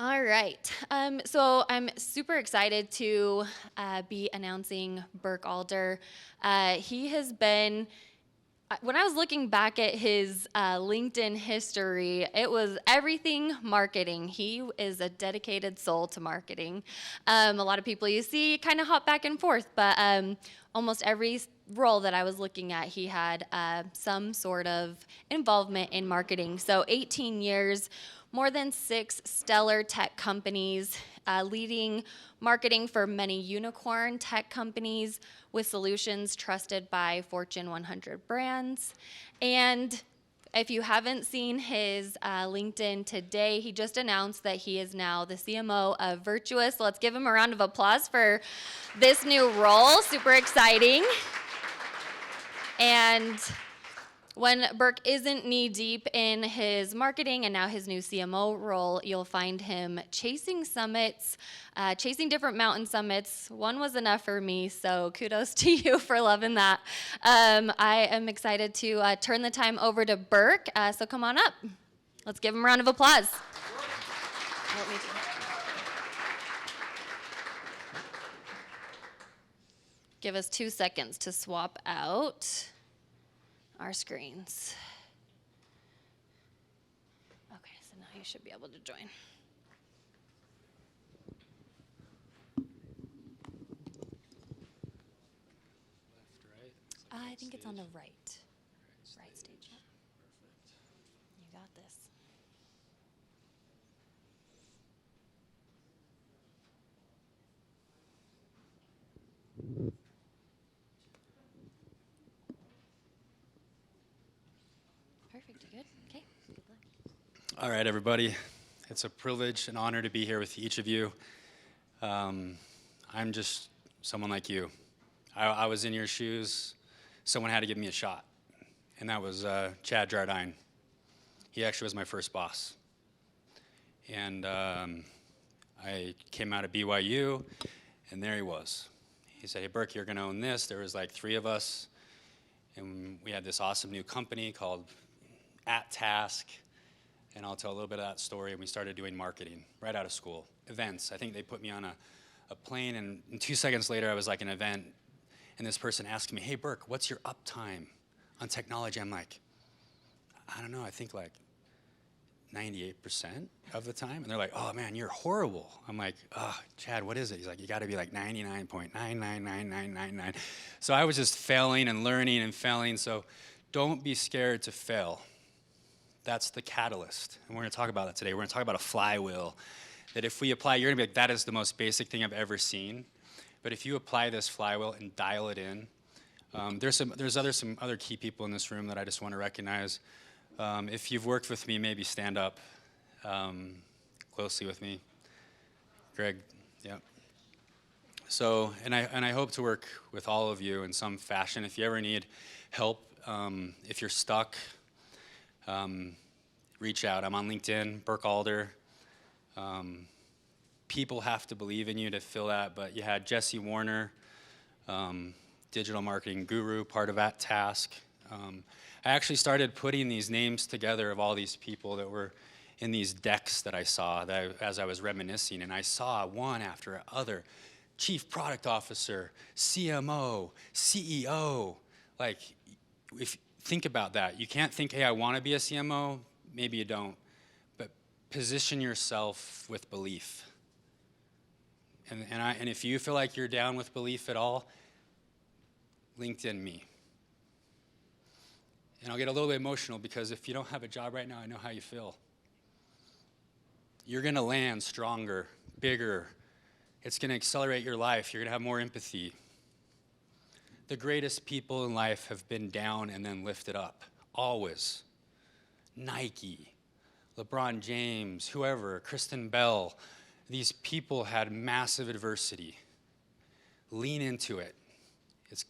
All right. So I'm super excited to be announcing Burke Alder. He has been, when I was looking back at his LinkedIn history, it was everything marketing. He is a dedicated soul to marketing. A lot of people you see kind of hop back and forth, but almost every role that I was looking at, he had some sort of involvement in marketing. So 18 years, more than 6 stellar tech companies, leading marketing for many unicorn tech companies with solutions trusted by Fortune 100 brands. And if you haven't seen his LinkedIn today, he just announced that he is now the CMO of Virtuous. Let's give him a round of applause for this new role. Super exciting. And when Burke isn't knee-deep in his marketing and now his new CMO role, you'll find him chasing summits, chasing different mountain summits. One was enough for me, so kudos to you for loving that. I am excited to turn the time over to Burke, so come on up. Let's give him a round of applause. Give us 2 seconds to swap out our screens. Okay, so now you should be able to join. Left, right? I think it's on the right. Right Stage. Yep. Perfect. You got this. Perfect. You good? Okay. Good luck. All right, everybody. It's a privilege and honor to be here with each of you. I'm just someone like you. I was in your shoes. Someone had to give me a shot, and that was Chad Jardine. He actually was my first boss. And I came out of BYU, and there he was. He said, "Hey, Burke, you're going to own this." There was like 3 of us, and we had this awesome new company called @Task. And I'll tell a little bit of that story. And we started doing marketing right out of school, events. I think they put me on a plane, and 2 seconds later, I was like an event, and this person asked me, "Hey, Burke, what's your uptime on technology?" I'm like, "I don't know, I think like 98% of the time." And they're like, "Oh man, you're horrible." I'm like, "Oh, Chad, what is it?" He's like, "You gotta be like 99.999999." So I was just failing and learning and failing. So don't be scared to fail. That's the catalyst. And we're gonna talk about that today. We're gonna talk about a flywheel. That if we apply, you're gonna be like, that is the most basic thing I've ever seen. But if you apply this flywheel and dial it in, there's some other key people in this room that I just wanna recognize. If you've worked with me, maybe stand up closely with me. Greg, yeah. So, and I hope to work with all of you in some fashion. If you ever need help, if you're stuck, reach out. I'm on LinkedIn, Burke Alder. People have to believe in you to fill that, but you had Jesse Warner, digital marketing guru, part of @Task. I actually started putting these names together of all these people that were in these decks that I saw as I was reminiscing, and I saw one after other. Chief Product Officer, CMO, CEO. Like, if think about that. You can't think, hey, I want to be a CMO. Maybe you don't. But position yourself with belief. And if you feel like you're down with belief at all, LinkedIn me. And I'll get a little bit emotional because if you don't have a job right now, I know how you feel. You're going to land stronger, bigger. It's going to accelerate your life. You're going to have more empathy. The greatest people in life have been down and then lifted up, always. Nike, LeBron James, whoever, Kristen Bell. These people had massive adversity. Lean into it.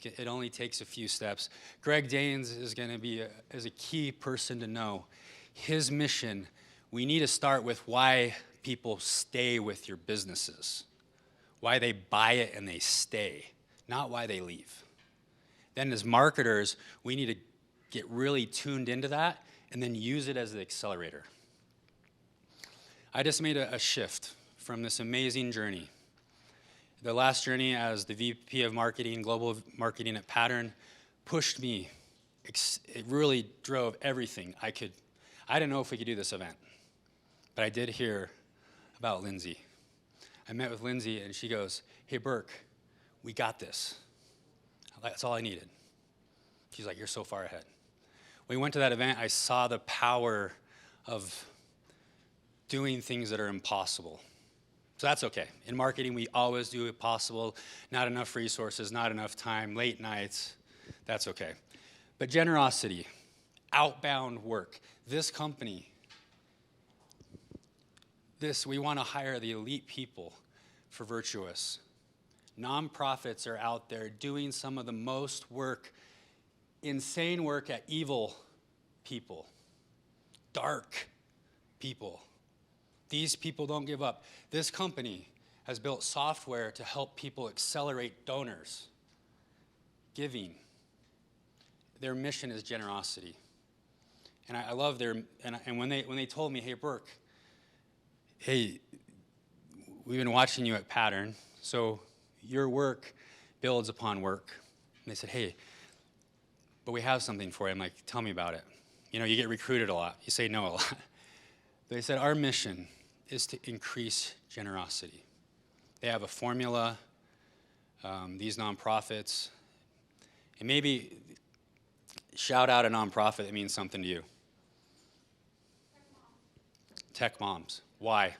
It only takes a few steps. Greg Danes is going to be a key person to know. His mission, we need to start with why people stay with your businesses. Why they buy it and they stay, not why they leave. Then as marketers, we need to get really tuned into that and then use it as the accelerator. I just made a shift from this amazing journey. The last journey as the VP of marketing, global marketing at Pattern, pushed me. It really drove everything I could. I didn't know if we could do this event, but I did hear about Lindsay. I met with Lindsay and she goes, "Hey Burke, we got this." That's all I needed. She's like, "You're so far ahead." When we went to that event, I saw the power of doing things that are impossible. So that's okay. In marketing, we always do it possible. Not enough resources, not enough time, late nights. That's okay. But generosity, outbound work. This company, we want to hire the elite people for Virtuous. Nonprofits are out there doing some of the most work, insane work at evil people, dark people. These people don't give up. This company has built software to help people accelerate donors, giving. Their mission is generosity. And I love and when they told me, "Hey Burke, hey, we've been watching you at Pattern, so your work builds upon work." And they said, "Hey, but we have something for you." I'm like, "Tell me about it." You know, you get recruited a lot. You say no a lot. They said, "Our mission is to increase generosity." They have a formula, these nonprofits, and maybe shout out a nonprofit that means something to you. Tech moms. Why?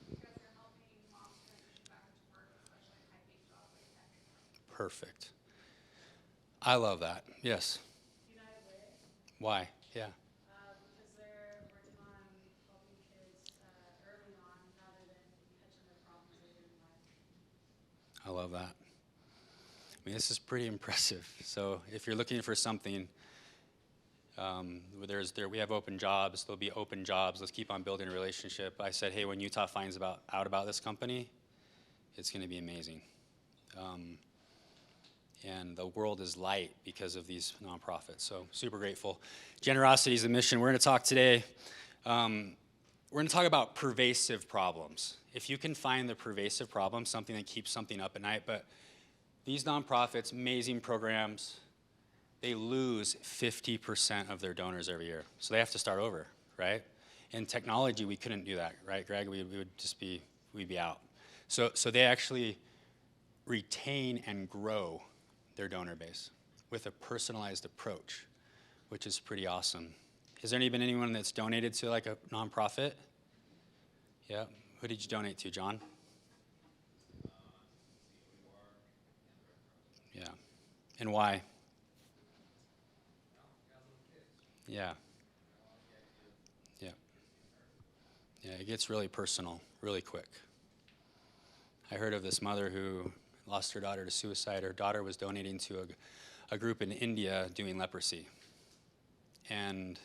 Because they're helping moms transition back into work, especially in high-paid jobs like tech. Perfect. I love that. Yes. United Way, Why? Yeah. because they're working on helping kids early on rather than catching their problems later in life. I love that. I mean, this is pretty impressive. So if you're looking for something, we have open jobs. There'll be open jobs. Let's keep on building a relationship. I said, hey, when Utah finds out about this company, it's going to be amazing. And the world is light because of these nonprofits. So super grateful. Generosity is the mission. We're going to talk today. We're going to talk about pervasive problems. If you can find the pervasive problem, something that keeps something up at night. But these nonprofits, amazing programs, they lose 50% of their donors every year. So they have to start over, right? In technology, we couldn't do that, right, Greg? We'd be out. So they actually retain and grow their donor base with a personalized approach, which is pretty awesome. Has there been anyone that's donated to like a nonprofit? Yeah. Who did you donate to, John? Yeah. And why? Yeah. Yeah. Yeah, it gets really personal really quick. I heard of this mother who lost her daughter to suicide. Her daughter was donating to a group in India doing leprosy. And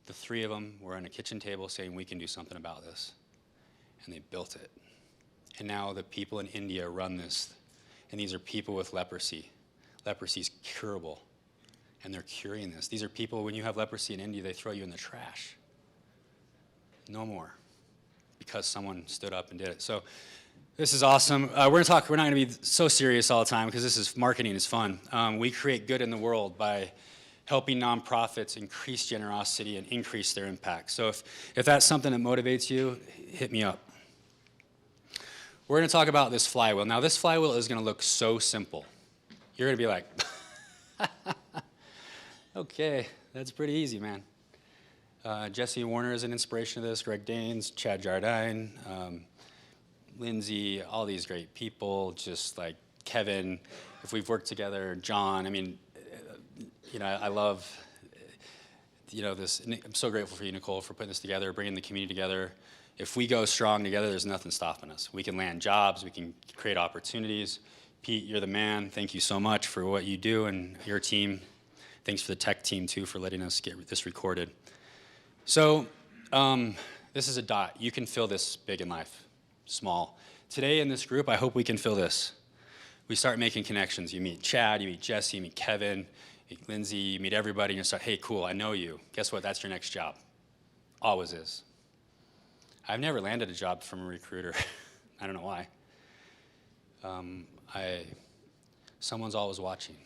the three of them were on a kitchen table saying, we can do something about this. And they built it. And now the people in India run this. And these are people with leprosy. Leprosy is curable. And they're curing this. These are people, when you have leprosy in India, they throw you in the trash. No more. Because someone stood up and did it. So this is awesome. We're not going to be so serious all the time because marketing is fun. We create good in the world by helping nonprofits increase generosity and increase their impact. So if that's something that motivates you, hit me up. We're going to talk about this flywheel. Now, this flywheel is going to look so simple. You're going to be like, okay, that's pretty easy, man. Jesse Warner is an inspiration to this, Greg Danes, Chad Jardine, Lindsay, all these great people, just like Kevin, if we've worked together, John, I mean, I love, this. I'm so grateful for you, Nicole, for putting this together, bringing the community together. If we go strong together, there's nothing stopping us. We can land jobs, we can create opportunities. Pete, you're the man. Thank you so much for what you do and your team. Thanks for the tech team, too, for letting us get this recorded. So this is a dot. You can fill this big in life, small. Today in this group, I hope we can fill this. We start making connections. You meet Chad, you meet Jesse, you meet Kevin, you meet Lindsay, you meet everybody, and you start, hey, cool, I know you. Guess what? That's your next job. Always is. I've never landed a job from a recruiter. I don't know why. Someone's always watching.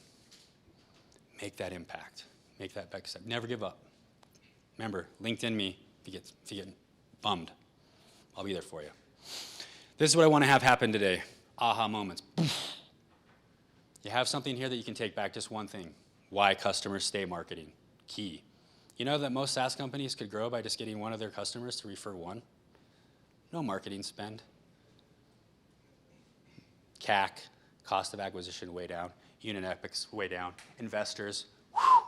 Make that impact. Make that back step. Never give up. Remember, LinkedIn me if you get bummed. I'll be there for you. This is what I want to have happen today. Aha moments. You have something here that you can take back, just one thing. Why customers stay marketing. Key. You know that most SaaS companies could grow by just getting one of their customers to refer one? No marketing spend. CAC, cost of acquisition, way down. Unit epics, way down. Investors, whew.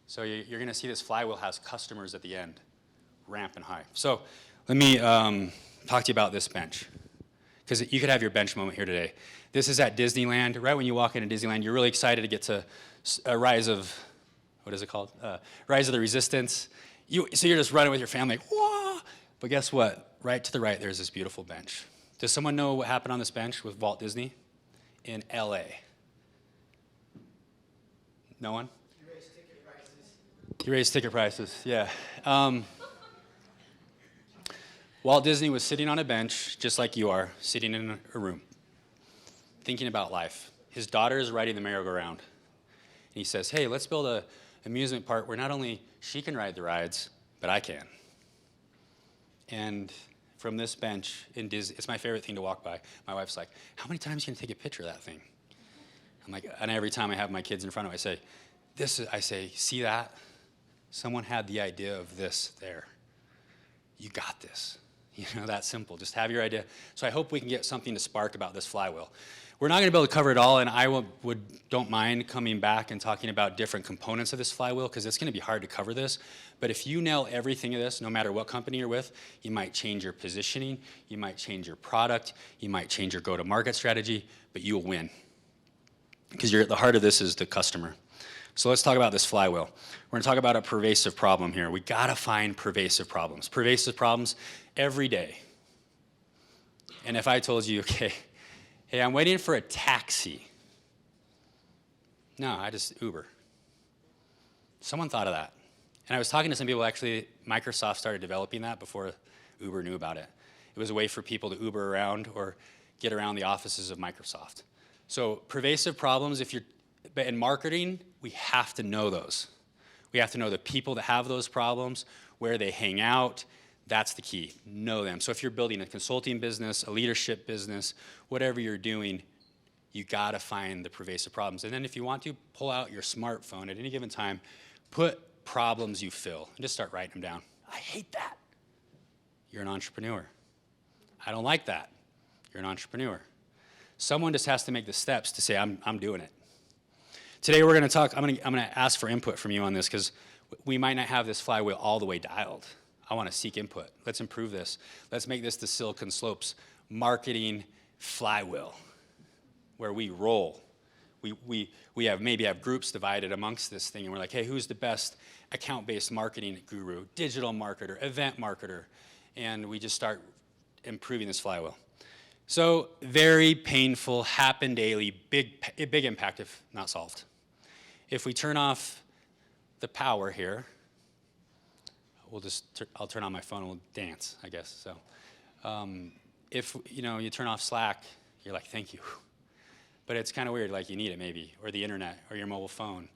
So you're going to see this flywheel has customers at the end, ramping high. So let me talk to you about this bench, because you could have your bench moment here today. This is at Disneyland. Right when you walk into Disneyland, you're really excited to get to a Rise of, what is it called? Rise of the Resistance. So you're just running with your family, like, whoa! But guess what? Right to the right, there's this beautiful bench. Does someone know what happened on this bench with Walt Disney in LA? No one? You raised ticket prices. You raised ticket prices, yeah. Walt Disney was sitting on a bench, just like you are, sitting in a room, thinking about life. His daughter is riding the merry-go-round. And he says, hey, let's build an amusement park where not only she can ride the rides, but I can. And from this bench in Disney, it's my favorite thing to walk by. My wife's like, how many times can you take a picture of that thing? I'm like, and every time I have my kids in front of me, I say, see that? Someone had the idea of this there. You got this. You know, that simple. Just have your idea. So I hope we can get something to spark about this flywheel. We're not going to be able to cover it all, and I don't mind coming back and talking about different components of this flywheel, because it's going to be hard to cover this. But if you nail everything of this, no matter what company you're with, you might change your positioning, you might change your product, you might change your go-to-market strategy, but you'll win. Because you're at the heart of this is the customer. So let's talk about this flywheel. We're going to talk about a pervasive problem here. We got to find pervasive problems. Pervasive problems every day. And if I told you, okay, hey, I'm waiting for a taxi. No, I just Uber. Someone thought of that. And I was talking to some people, actually, Microsoft started developing that before Uber knew about it. It was a way for people to Uber around or get around the offices of Microsoft. So pervasive problems, but in marketing, we have to know those. We have to know the people that have those problems, where they hang out. That's the key. Know them. So if you're building a consulting business, a leadership business, whatever you're doing, you got to find the pervasive problems. And then if you want to, pull out your smartphone at any given time, put problems you feel, and just start writing them down. I hate that. You're an entrepreneur. I don't like that. You're an entrepreneur. Someone just has to make the steps to say, I'm doing it. Today we're going to talk, I'm going to ask for input from you on this, because we might not have this flywheel all the way dialed. I want to seek input. Let's improve this. Let's make this the Silicon Slopes marketing flywheel, where we roll. We maybe have groups divided amongst this thing, and we're like, hey, who's the best account-based marketing guru, digital marketer, event marketer? And we just start improving this flywheel. So very painful, happen daily, big impact if not solved. If we turn off the power here, I'll turn on my phone and we'll dance, I guess. So if you turn off Slack, you're like, thank you. But it's kind of weird, like you need it maybe, or the internet, or your mobile phone.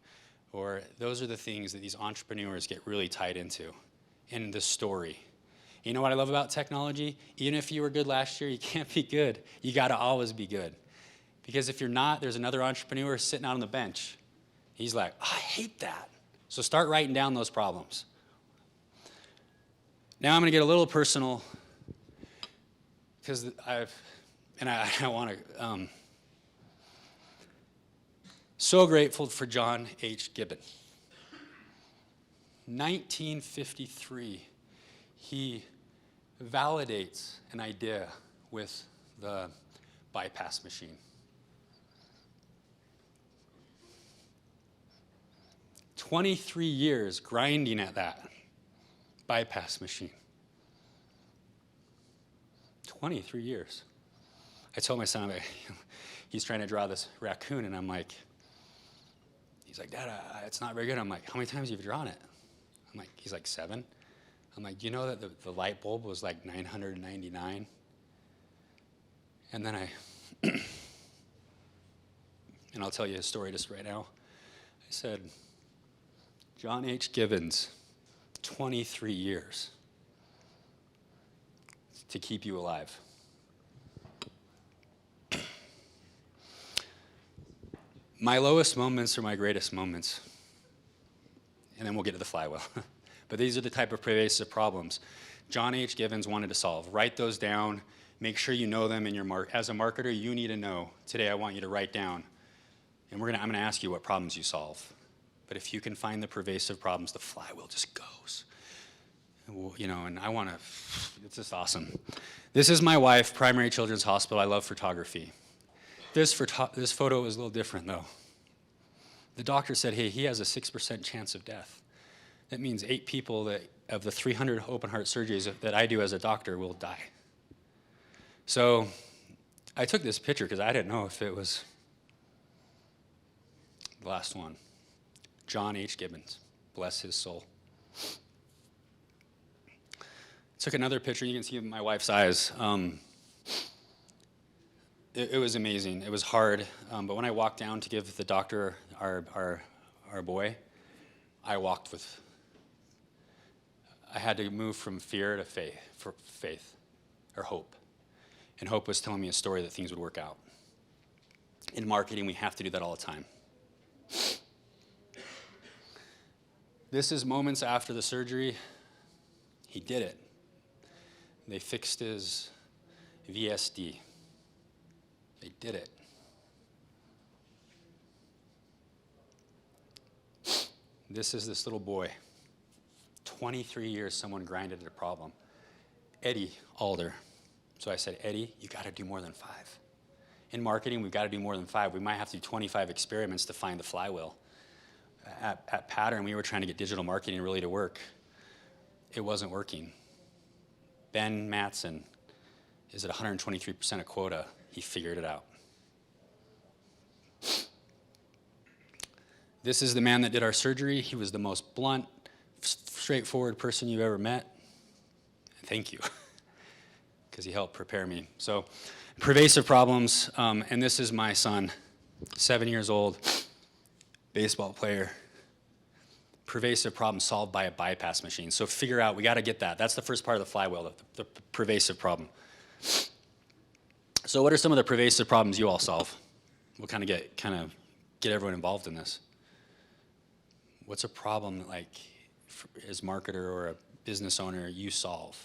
Or those are the things that these entrepreneurs get really tied into in the story. You know what I love about technology? Even if you were good last year, you can't be good. You got to always be good. Because if you're not, there's another entrepreneur sitting out on the bench. He's like, I hate that. So start writing down those problems. Now I'm going to get a little personal, because I want to, so grateful for John H. Gibbon. 1953, he validates an idea with the bypass machine. 23 years grinding at that bypass machine. 23 years. I told my son, he's trying to draw this raccoon, and I'm like, he's like, Dad, it's not very good. I'm like, how many times have you drawn it? He's like 7. I'm like, you know that the light bulb was like $999? And then and I'll tell you a story just right now. I said, John H. Gibbons, 23 years to keep you alive. My lowest moments are my greatest moments. And then we'll get to the flywheel. But these are the type of pervasive problems John H. Gibbons wanted to solve. Write those down. Make sure you know them in your as a marketer, you need to know. Today I want you to write down. And I'm going to ask you what problems you solve. But if you can find the pervasive problems, the flywheel just goes. And I want to, it's just awesome. This is my wife, Primary Children's Hospital. I love photography. This photo is a little different, though. The doctor said, hey, he has a 6% chance of death. That means 8 people that, of the 300 open heart surgeries that I do as a doctor will die. So I took this picture because I didn't know if it was the last one. John H. Gibbons, bless his soul. Took another picture. You can see my wife's eyes. It was amazing. It was hard. But when I walked down to give the doctor our boy, I had to move from fear to faith, or hope. And hope was telling me a story that things would work out. In marketing, we have to do that all the time. This is moments after the surgery. He did it. They fixed his VSD. They did it. This is this little boy. 23 years someone grinded at a problem. Eddie Alder. So I said, Eddie, you got to do more than 5. In marketing, we've got to do more than 5. We might have to do 25 experiments to find the flywheel. At Pattern, we were trying to get digital marketing really to work. It wasn't working. Ben Matson is at 123% of quota. He figured it out. This is the man that did our surgery. He was the most blunt, straightforward person you've ever met. Thank you, because he helped prepare me. So, pervasive problems, and this is my son, 7 years old, baseball player. Pervasive problem solved by a bypass machine. So figure out, we got to get that. That's the first part of the flywheel, the pervasive problem. So what are some of the pervasive problems you all solve? We'll kind of get everyone involved in this. What's a problem that, like, as marketer or a business owner, you solve?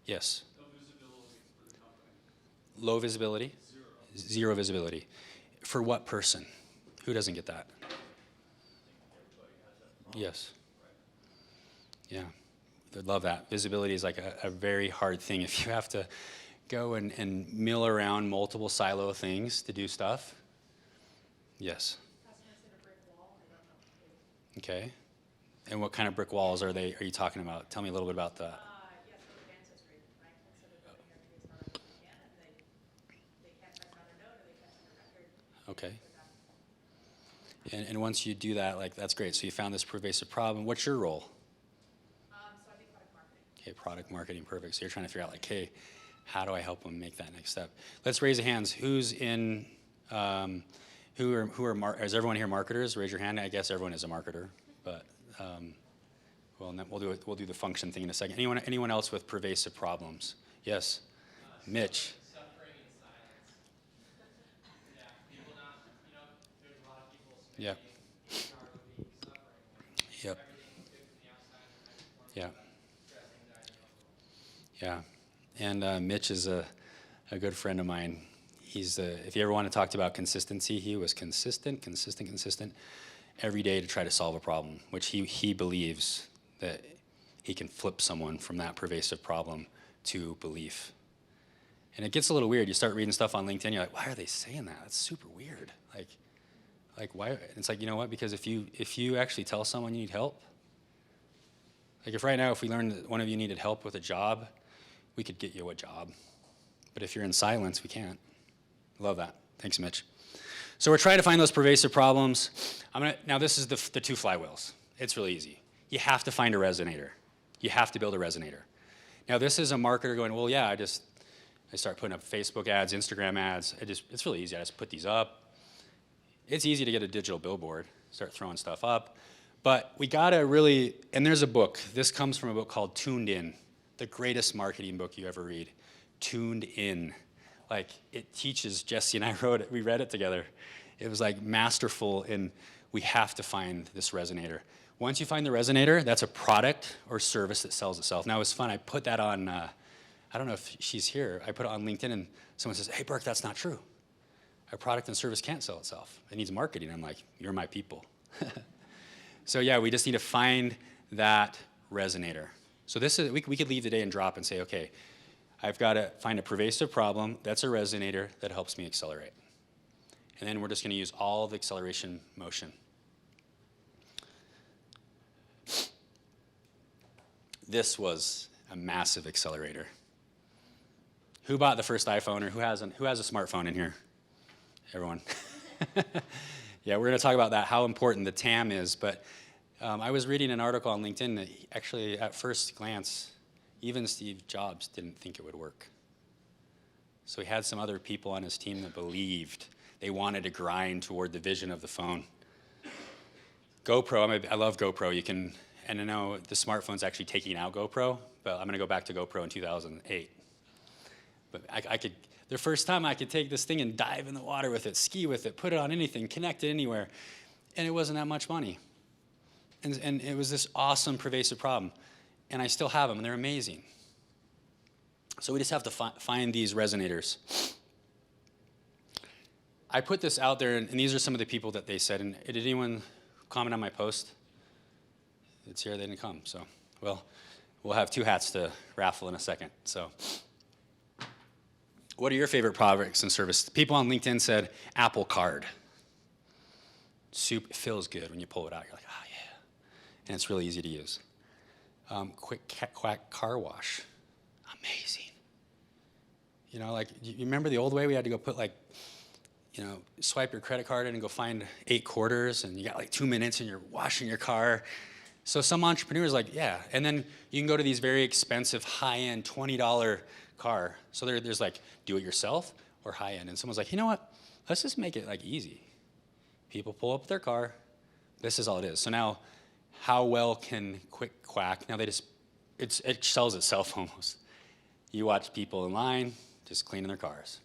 Yes? No visibility for the company. Low visibility? Zero visibility. For what person? Who doesn't get that? Yes. Yeah. I'd love that. Visibility is like a very hard thing. If you have to go and mill around multiple silo things to do stuff. Yes. Okay. And what kind of brick walls are you talking about? Tell me a little bit about that. Yes, for the ancestry, right? Instead of going here to start up again, and they can't type another note, or they can't send a record. Okay. And once you do that, like, that's great. So you found this pervasive problem. What's your role? So I think product marketing. Okay, product marketing, perfect. So you're trying to figure out, like, hey, how do I help them make that next step? Let's raise the hands. Who's in? Is everyone here marketers? Raise your hand. I guess everyone is a marketer, but well, and then we'll do the function thing in a second. Anyone else with pervasive problems? Yes, Mitch. Suffering in silence. Yeah, people not, there's a lot of people Yeah. suffering. Yep. Everything good from the outside, and Yeah. stress, anxiety. Yeah, and Mitch is a good friend of mine. If you ever want to talk about consistency, he was consistent every day to try to solve a problem, which he believes that he can flip someone from that pervasive problem to belief. And it gets a little weird. You start reading stuff on LinkedIn, you're like, why are they saying that? That's super weird. Like why? It's like, you know what? Because if you actually tell someone you need help, like if right now, if we learned that one of you needed help with a job, we could get you a job. But if you're in silence, we can't. Love that. Thanks, Mitch. So we're trying to find those pervasive problems. Now this is the 2 flywheels. It's really easy. You have to find a resonator. You have to build a resonator. Now, this is a marketer going, well, yeah, I start putting up Facebook ads, Instagram ads. It's really easy. I just put these up. It's easy to get a digital billboard, start throwing stuff up. But we gotta really, and there's a book. This comes from a book called Tuned In, the greatest marketing book you ever read. Tuned In. Like, it teaches, Jesse and I wrote it, we read it together. It was like masterful, and we have to find this resonator. Once you find the resonator, that's a product or service that sells itself. Now, it was fun. I put that on, I don't know if she's here. I put it on LinkedIn, and someone says, hey, Burke, that's not true. Our product and service can't sell itself. It needs marketing. I'm like, you're my people. So yeah, we just need to find that resonator. So this is, we could leave today and drop and say, okay, I've got to find a pervasive problem that's a resonator that helps me accelerate. And then we're just going to use all the acceleration motion. This was a massive accelerator. Who bought the first iPhone, or who has a smartphone in here? Everyone. Yeah, we're going to talk about that, how important the TAM is. But I was reading an article on LinkedIn that actually, at first glance, even Steve Jobs didn't think it would work. So he had some other people on his team that believed. They wanted to grind toward the vision of the phone. GoPro, I love GoPro. You can, and I know the smartphone's actually taking out GoPro, but I'm going to go back to GoPro in 2008. But I could, the first time I could take this thing and dive in the water with it, ski with it, put it on anything, connect it anywhere, and it wasn't that much money. And it was this awesome, pervasive problem. And I still have them, and they're amazing. So we just have to find these resonators. I put this out there, and these are some of the people that they said. And did anyone comment on my post? It's here, they didn't come. So, well, we'll have 2 hats to raffle in a second. So, what are your favorite products and services? People on LinkedIn said Apple Card. Soup, it feels good when you pull it out. You're like, oh, yeah. And it's really easy to use. Quick Quack Car Wash. Amazing. You know, like, you remember the old way we had to go put, like, you know, swipe your credit card in and go find 8 quarters, and you got like 2 minutes and you're washing your car. So some entrepreneurs like, yeah. And then you can go to these very expensive, high-end, $20 car. So there's like do-it-yourself or high-end. And someone's like, you know what? Let's just make it like easy. People pull up their car. This is all it is. So now, how well can Quick Quack? Now it sells itself almost. You watch people in line just cleaning their cars.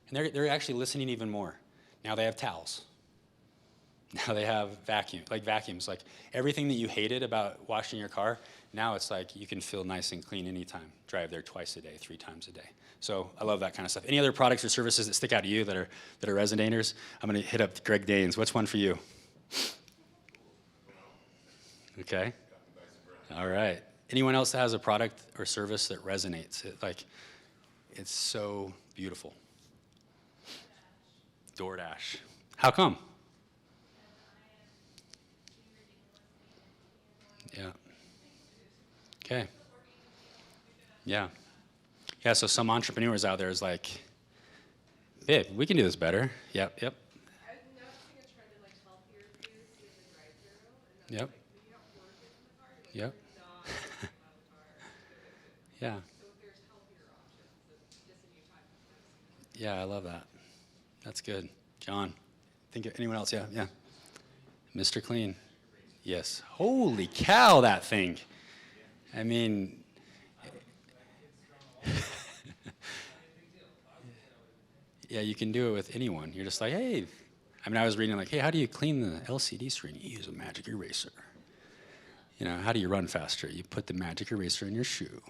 And they're actually listening even more. Now they have towels. Now they have vacuums. Like everything that you hated about washing your car, now it's like you can feel nice and clean anytime. Drive there twice a day, 3 times a day. So I love that kind of stuff. Any other products or services that stick out to you that are resonators? I'm going to hit up Greg Danes. What's one for you? Okay. All right. Anyone else that has a product or service that resonates? It's so beautiful. DoorDash. How come? Yeah. Okay. Yeah. Yeah, so some entrepreneurs out there is like, babe, we can do this better. Yep. I'm noticing a trend in like healthier foods in the drive-thru, and Yep. like when you don't order it in the car, you're Yep. like, not getting out of the car. Yeah. So if there's healthier options, then just a new type of person. Yeah, I love that. That's good. John, think of anyone else? Yeah. Mr. Clean. Yes. Holy cow, that thing. I mean, yeah, you can do it with anyone. You're just like, hey. I mean, I was reading like, hey, how do you clean the LCD screen? You use a magic eraser. You know, how do you run faster? You put the magic eraser in your shoe.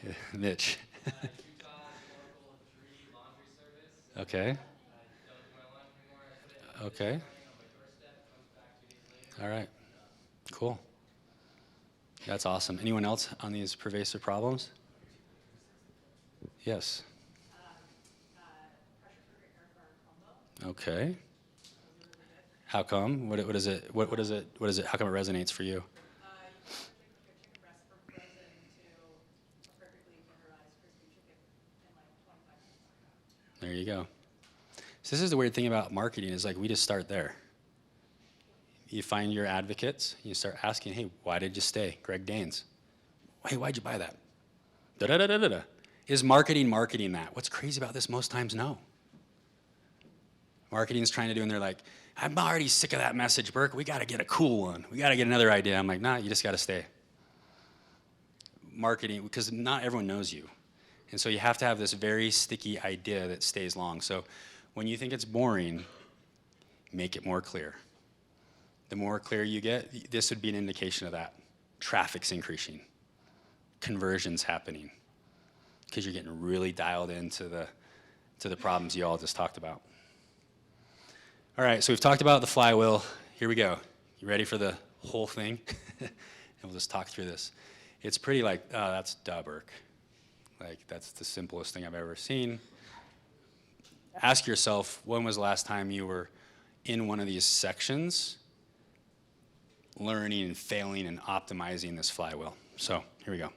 Yeah, Mitch. Utah's local free laundry service. Okay. I don't do my laundry anymore. I put it in Okay. on my doorstep. Comes back 2 days later. All right. Cool. That's awesome. Anyone else on these pervasive problems? Yes. Okay. How come? What is it? What is it? How come it resonates for you? You can quickly cook your chicken breast from frozen to a perfectly tenderized crispy chicken in like 25 minutes. There you go. So this is the weird thing about marketing is like we just start there. You find your advocates. You start asking, hey, why did you stay? Greg Danes. Hey, why'd you buy that? Da-da-da-da-da. Is marketing that? What's crazy about this? Most times, no. Marketing's trying to do, and they're like, I'm already sick of that message, Burke. We got to get a cool one. We got to get another idea. I'm like, nah, you just got to stay. Marketing, because not everyone knows you. And so you have to have this very sticky idea that stays long. So when you think it's boring, make it more clear. The more clear you get, this would be an indication of that. Traffic's increasing. Conversion's happening. Because you're getting really dialed into the problems you all just talked about. All right, so we've talked about the flywheel. Here we go. You ready for the whole thing? And we'll just talk through this. It's pretty like, oh, that's duh, Burke. Like, that's the simplest thing I've ever seen. Ask yourself, when was the last time you were in one of these sections, learning and failing and optimizing this flywheel? So, here we go.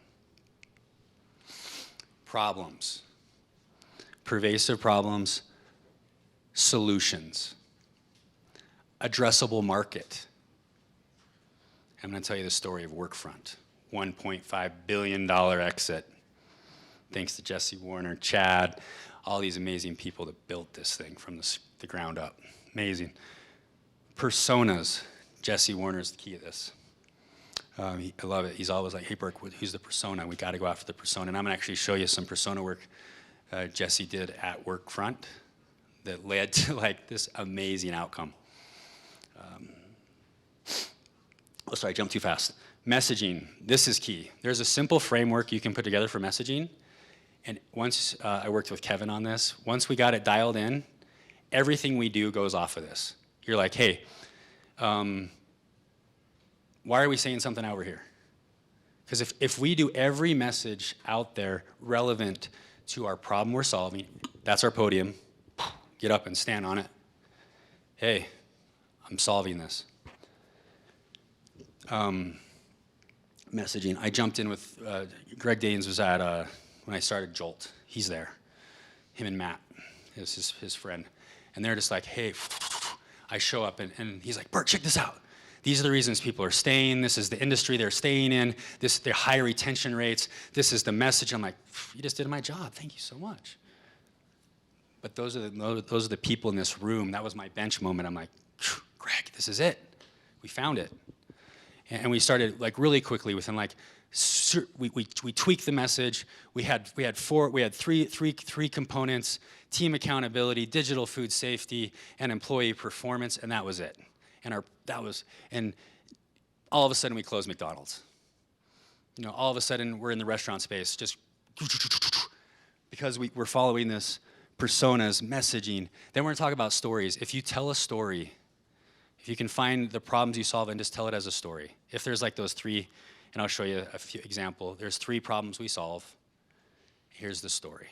Problems. Pervasive problems. Solutions. Addressable market. I'm going to tell you the story of Workfront. $1.5 billion exit. Thanks to Jesse Warner, Chad, all these amazing people that built this thing from the ground up. Amazing. Personas. Jesse Warner is the key to this. I love it. He's always like, hey, Burke, who's the persona? We got to go after the persona. And I'm going to actually show you some persona work Jesse did at Workfront that led to like this amazing outcome. Oh, sorry, I jumped too fast. Messaging. This is key. There's a simple framework you can put together for messaging. And once I worked with Kevin on this, once we got it dialed in, everything we do goes off of this. You're like, hey, why are we saying something over here? Because if we do every message out there relevant to our problem we're solving, that's our podium. Get up and stand on it. Hey, I'm solving this. Messaging. I jumped in with Greg Danes was at when I started Jolt. He's there. Him and Matt is his friend, and they're just like, hey. I show up and he's like, Burke, check this out. These are the reasons people are staying. This is the industry they're staying in. Their high retention rates. This is the message. I'm like, you just did my job. Thank you so much. But those are the people in this room. That was my bench moment. I'm like, Greg, this is it. We found it. And we started like really quickly within like, we tweaked the message. We had three components: team accountability, digital food safety, and employee performance, and that was it. And all of a sudden we closed McDonald's. You know, all of a sudden we're in the restaurant space, just because we're following this personas, messaging. Then we're gonna talk about stories. If you tell a story, if you can find the problems you solve and just tell it as a story. If there's like those three, and I'll show you a few examples. There's 3 problems we solve. Here's the story.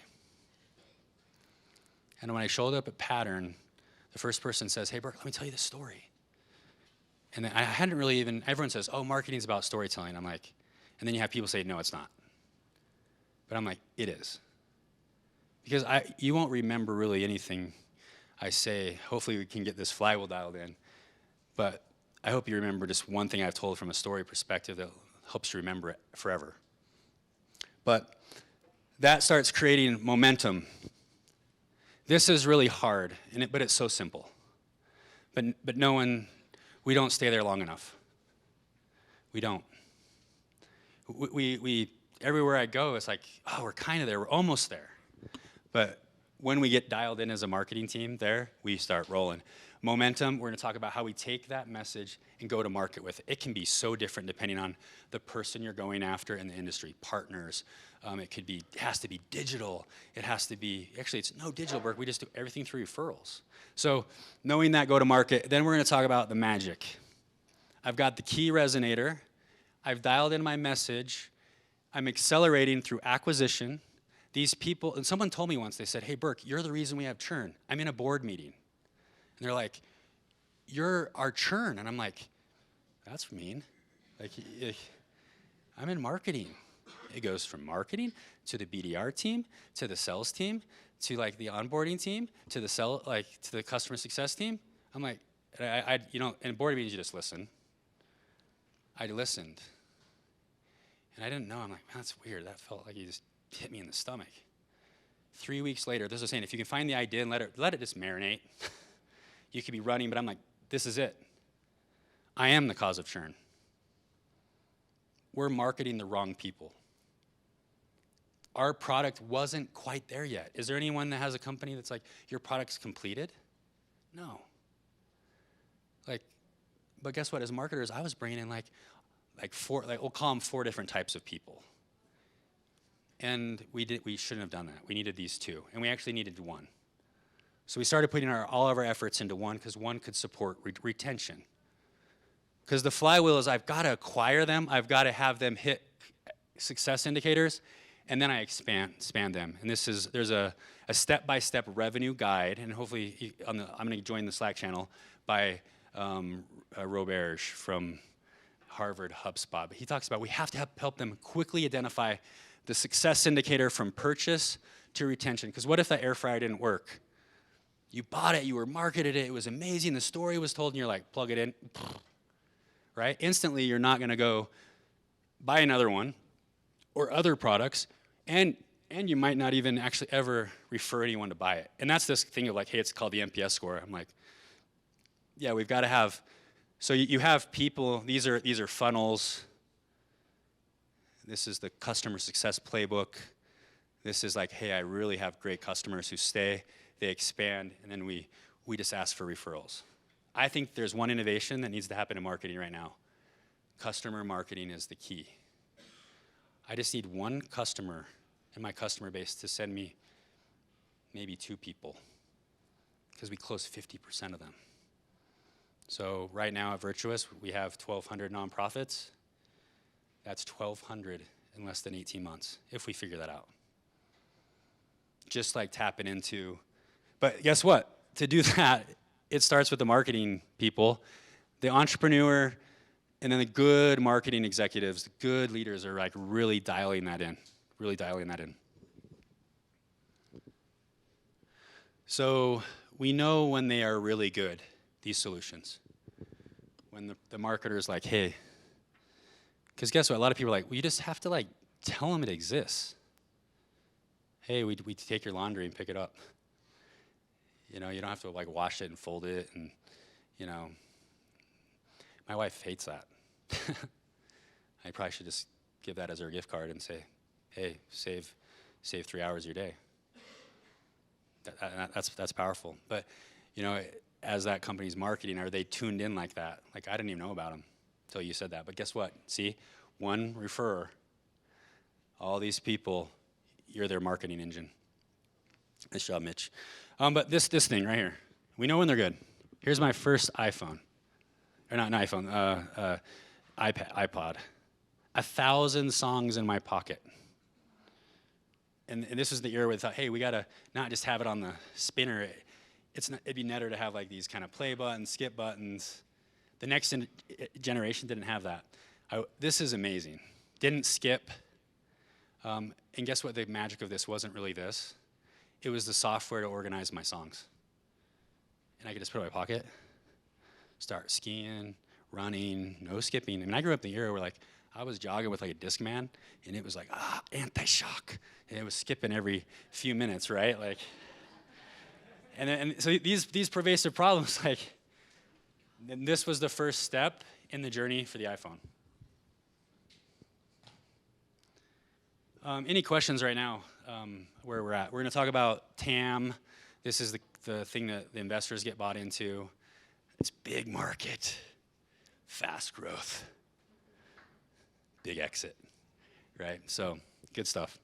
And when I showed up at Pattern, the first person says, hey, Burke, let me tell you this story. And then I hadn't really everyone says, oh, marketing's about storytelling. I'm like, and then you have people say, no, it's not. But I'm like, it is. Because you won't remember really anything I say. Hopefully we can get this flywheel dialed in. But I hope you remember just one thing I've told from a story perspective that helps you remember it forever. But that starts creating momentum. This is really hard, but it's so simple. But we don't stay there long enough. We don't. We everywhere I go, it's like, oh, we're kind of there, we're almost there. But when we get dialed in as a marketing team there, we start rolling. Momentum, we're going to talk about how we take that message and go to market with it. It can be so different depending on the person you're going after in the industry, partners. It has to be digital. It has to be, actually it's no digital work, we just do everything through referrals. So knowing that, go to market. Then we're going to talk about the magic. I've got the key resonator. I've dialed in my message. I'm accelerating through acquisition. These people, and someone told me once, they said, hey Burke, you're the reason we have churn. I'm in a board meeting. And they're like, you're our churn. And I'm like, that's mean. Like, I'm in marketing. It goes from marketing to the BDR team, to the sales team, to like the onboarding team, to the customer success team. I'm like, in board meetings you just listen. I listened. And I didn't know. I'm like, man, that's weird. That felt like he just hit me in the stomach. 3 weeks later, this was saying, if you can find the idea and let it just marinate, you could be running, but I'm like, this is it. I am the cause of churn. We're marketing the wrong people. Our product wasn't quite there yet. Is there anyone that has a company that's like, your product's completed? No. But guess what? As marketers, I was bringing in we'll call them 4 different types of people. And we shouldn't have done that. We needed these 2, and we actually needed 1. So we started putting all of our efforts into 1 because 1 could support retention. Because the flywheel is I've got to acquire them, I've got to have them hit success indicators, and then I expand them. And there's a step-by-step revenue guide, and hopefully I'm going to join the Slack channel by Robert from Harvard HubSpot. But he talks about we have to help them quickly identify the success indicator from purchase to retention. Because what if that air fryer didn't work? You bought it, you were marketed it, it was amazing, the story was told, and you're like, plug it in, right? Instantly, you're not gonna go buy another one or other products, and you might not even actually ever refer anyone to buy it. And that's this thing of like, hey, it's called the NPS score. I'm like, yeah, we've got to have, so you have people, these are funnels. This is the customer success playbook. This is like, hey, I really have great customers who stay, they expand, and then we just ask for referrals. I think there's one innovation that needs to happen in marketing right now. Customer marketing is the key. I just need 1 customer in my customer base to send me maybe 2 people, because we close 50% of them. So right now at Virtuous, we have 1,200 nonprofits. That's 1,200 in less than 18 months, if we figure that out. Just like tapping into, but guess what? To do that, it starts with the marketing people, the entrepreneur, and then the good marketing executives, the good leaders are like really dialing that in. So we know when they are really good, these solutions. When the marketer is like, hey, because guess what? A lot of people are like, well, you just have to like tell them it exists. Hey, we take your laundry and pick it up. You know, you don't have to like wash it and fold it, and you know, my wife hates that. I probably should just give that as her gift card and say, hey, save 3 hours of your day. That's powerful. But you know, as that company's marketing, are they tuned in like that? Like, I didn't even know about them until you said that. But guess what? See, 1 referrer, all these people, you're their marketing engine. Nice job, Mitch. But this thing right here, we know when they're good. Here's my first iPhone. Or not an iPhone, iPod. 1,000 songs in my pocket. And this was the era where they thought, hey, we gotta not just have it on the spinner. It'd be netter to have like these kind of play buttons, skip buttons. The next generation didn't have that. This is amazing. Didn't skip. And guess what? The magic of this wasn't really this. It was the software to organize my songs. And I could just put it in my pocket, start skiing, running, no skipping. I mean, I grew up in the era where like I was jogging with like a Discman, and it was like, anti-shock. And it was skipping every few minutes, right? Like, and so these pervasive problems, like, and this was the first step in the journey for the iPhone. Any questions right now where we're at? We're going to talk about TAM. This is the thing that the investors get bought into. It's big market, fast growth, big exit, right? So good stuff.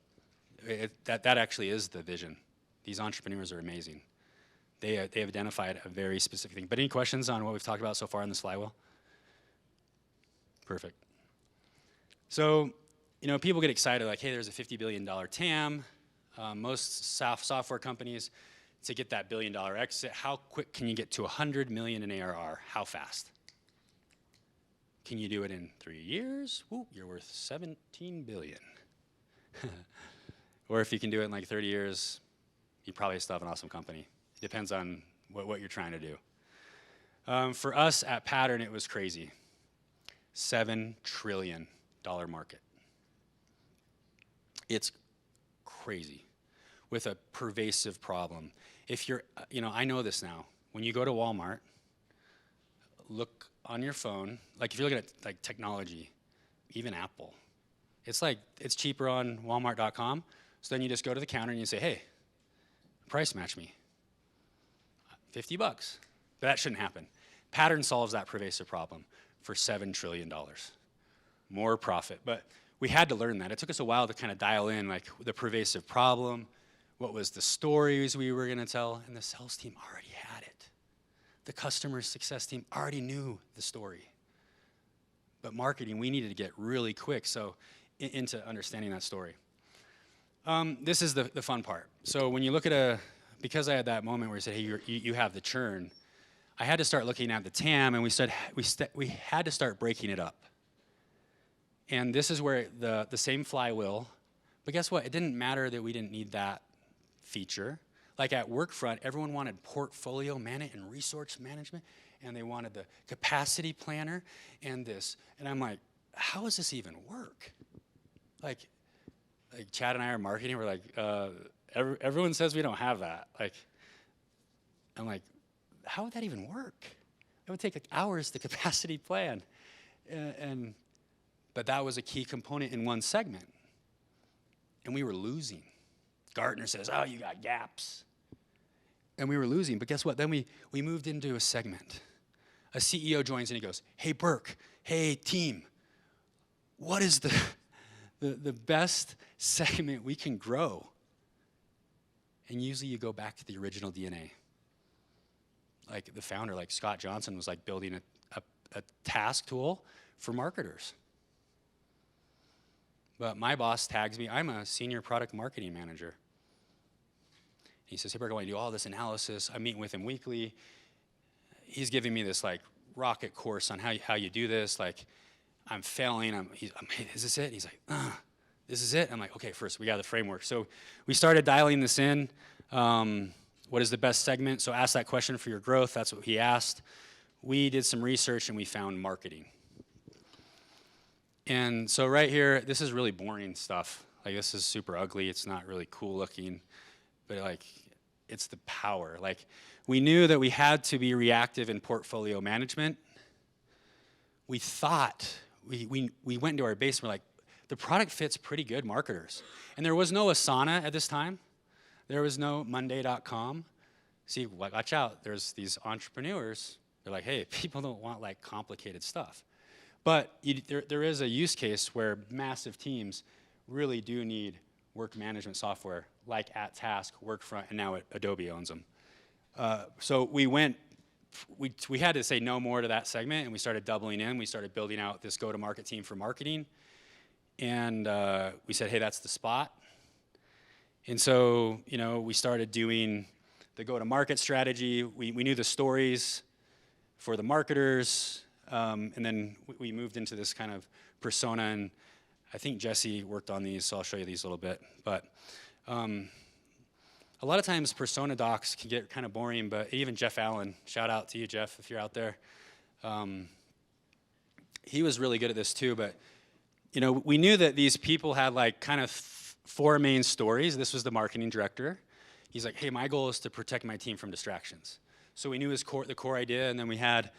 That actually is the vision. These entrepreneurs are amazing. They have identified a very specific thing. But any questions on what we've talked about so far in this flywheel? Perfect. So, you know, people get excited like, hey, there's a $50 billion TAM. Most software companies, to get that $1 billion exit, how quick can you get to 100 million in ARR? How fast? Can you do it in 3 years? Ooh, you're worth 17 billion. Or if you can do it in like 30 years, you probably still have an awesome company. It depends on what you're trying to do. For us at Pattern, it was crazy. $7 trillion market. It's crazy with a pervasive problem. If you're, I know this now. When you go to Walmart, look on your phone, like if you're looking at like technology, even Apple, it's cheaper on Walmart.com. So then you just go to the counter and you say, hey, price match me. $50. But that shouldn't happen. Pattern solves that pervasive problem for $7 trillion. More profit. But we had to learn that. It took us a while to kind of dial in like the pervasive problem, what was the stories we were going to tell, and the sales team already had it. The customer success team already knew the story. But marketing, we needed to get really quick into understanding that story. This is the fun part. So when you look at because I had that moment where I said, hey, you have the churn, I had to start looking at the TAM, and we had to start breaking it up. And this is where the same flywheel, but guess what? It didn't matter that we didn't need that feature. Like at Workfront, everyone wanted portfolio management and resource management, and they wanted the capacity planner and this. And I'm like, how does this even work? Like Chad and I are marketing, we're like, everyone says we don't have that. Like, I'm like, how would that even work? It would take like hours to capacity plan. But that was a key component in one segment. And we were losing. Gartner says, oh, you got gaps. And we were losing. But guess what? Then we moved into a segment. A CEO joins and he goes, hey, Burke, hey, team, what is the best segment we can grow? And usually you go back to the original DNA. Like the founder, like Scott Johnson, was like building a task tool for marketers. But my boss tags me, I'm a senior product marketing manager. He says, hey, Burke, I want to do all this analysis. I'm meeting with him weekly. He's giving me this like rocket course on how you do this. Like, I'm failing. Hey, is this it? He's like, this is it? I'm like, okay, first we got the framework. So we started dialing this in. What is the best segment? So ask that question for your growth. That's what he asked. We did some research and we found marketing. And so right here, this is really boring stuff. Like this is super ugly. It's not really cool looking, but like it's the power. Like we knew that we had to be reactive in portfolio management. We thought, we went into our base and we're like, the product fits pretty good marketers. And there was no Asana at this time. There was no Monday.com. See, watch out. There's these entrepreneurs. They're like, hey, people don't want like complicated stuff. But there is a use case where massive teams really do need work management software, like at Task, Workfront, and now Adobe owns them. So we had to say no more to that segment, and we started doubling in. We started building out this go-to-market team for marketing. And we said, hey, that's the spot. And so, we started doing the go-to-market strategy. We knew the stories for the marketers. And then we moved into this kind of persona, and I think Jesse worked on these, so I'll show you these a little bit. But a lot of times persona docs can get kind of boring, but even Jeff Allen, shout out to you, Jeff, if you're out there. He was really good at this too, but we knew that these people had like kind of four main stories. This was the marketing director. He's like, hey, my goal is to protect my team from distractions. So we knew the core idea, and then we had,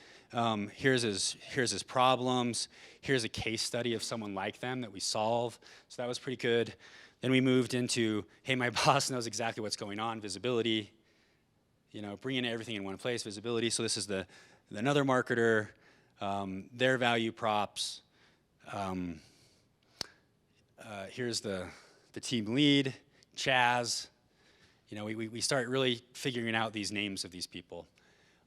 here's his problems, here's a case study of someone like them that we solve. So that was pretty good. Then we moved into, hey, my boss knows exactly what's going on, visibility, bringing everything in one place, visibility. So this is another marketer, their value props. Here's the team lead, Chaz. We start really figuring out these names of these people.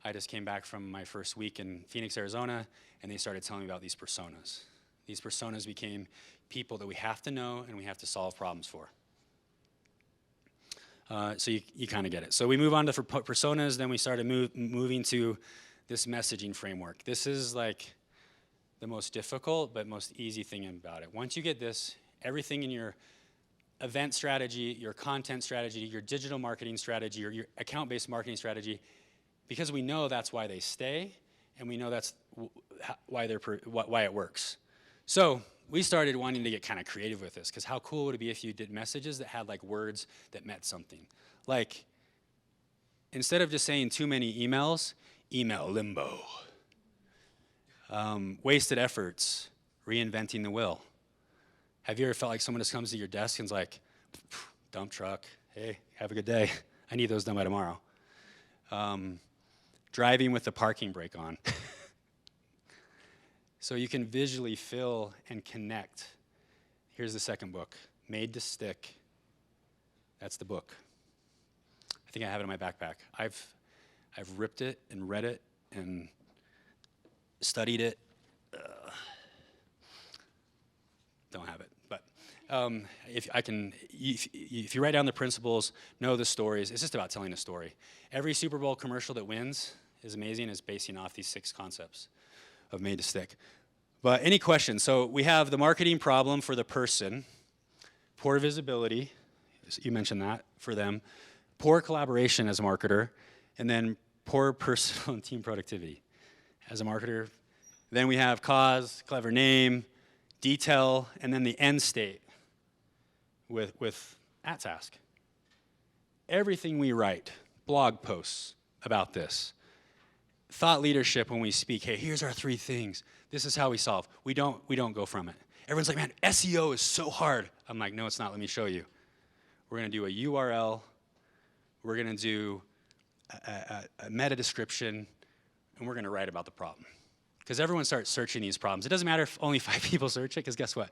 I just came back from my first week in Phoenix, Arizona, and they started telling me about these personas. These personas became people that we have to know and we have to solve problems for. So you kind of get it. So we move on to personas, then we started moving to this messaging framework. This is like the most difficult but most easy thing about it. Once you get this, everything in your event strategy, your content strategy, your digital marketing strategy, or your account-based marketing strategy, because we know that's why they stay, and we know that's why it works. So we started wanting to get kind of creative with this, because how cool would it be if you did messages that had like words that meant something? Like, instead of just saying too many emails, email limbo. Wasted efforts, reinventing the wheel. Have you ever felt like someone just comes to your desk and's like, dump truck, hey, have a good day. I need those done by tomorrow. Driving with the parking brake on. So you can visually feel and connect. Here's the second book, Made to Stick. That's the book. I think I have it in my backpack. I've ripped it and read it and studied it. Don't have it, but if you write down the principles, know the stories, it's just about telling a story. Every Super Bowl commercial that wins is amazing, is basing off these 6 concepts of Made to Stick. But any questions? So we have the marketing problem for the person, poor visibility, you mentioned that for them, poor collaboration as a marketer, and then poor personal and team productivity as a marketer. Then we have cause, clever name, detail, and then the end state with at task. Everything we write, blog posts about this, thought leadership when we speak, hey, here's our 3 things. This is how we solve. We don't go from it. Everyone's like, man, SEO is so hard. I'm like, no, it's not. Let me show you. We're going to do a URL. We're going to do a meta description, and we're going to write about the problem. Because everyone starts searching these problems. It doesn't matter if only 5 people search it, because guess what?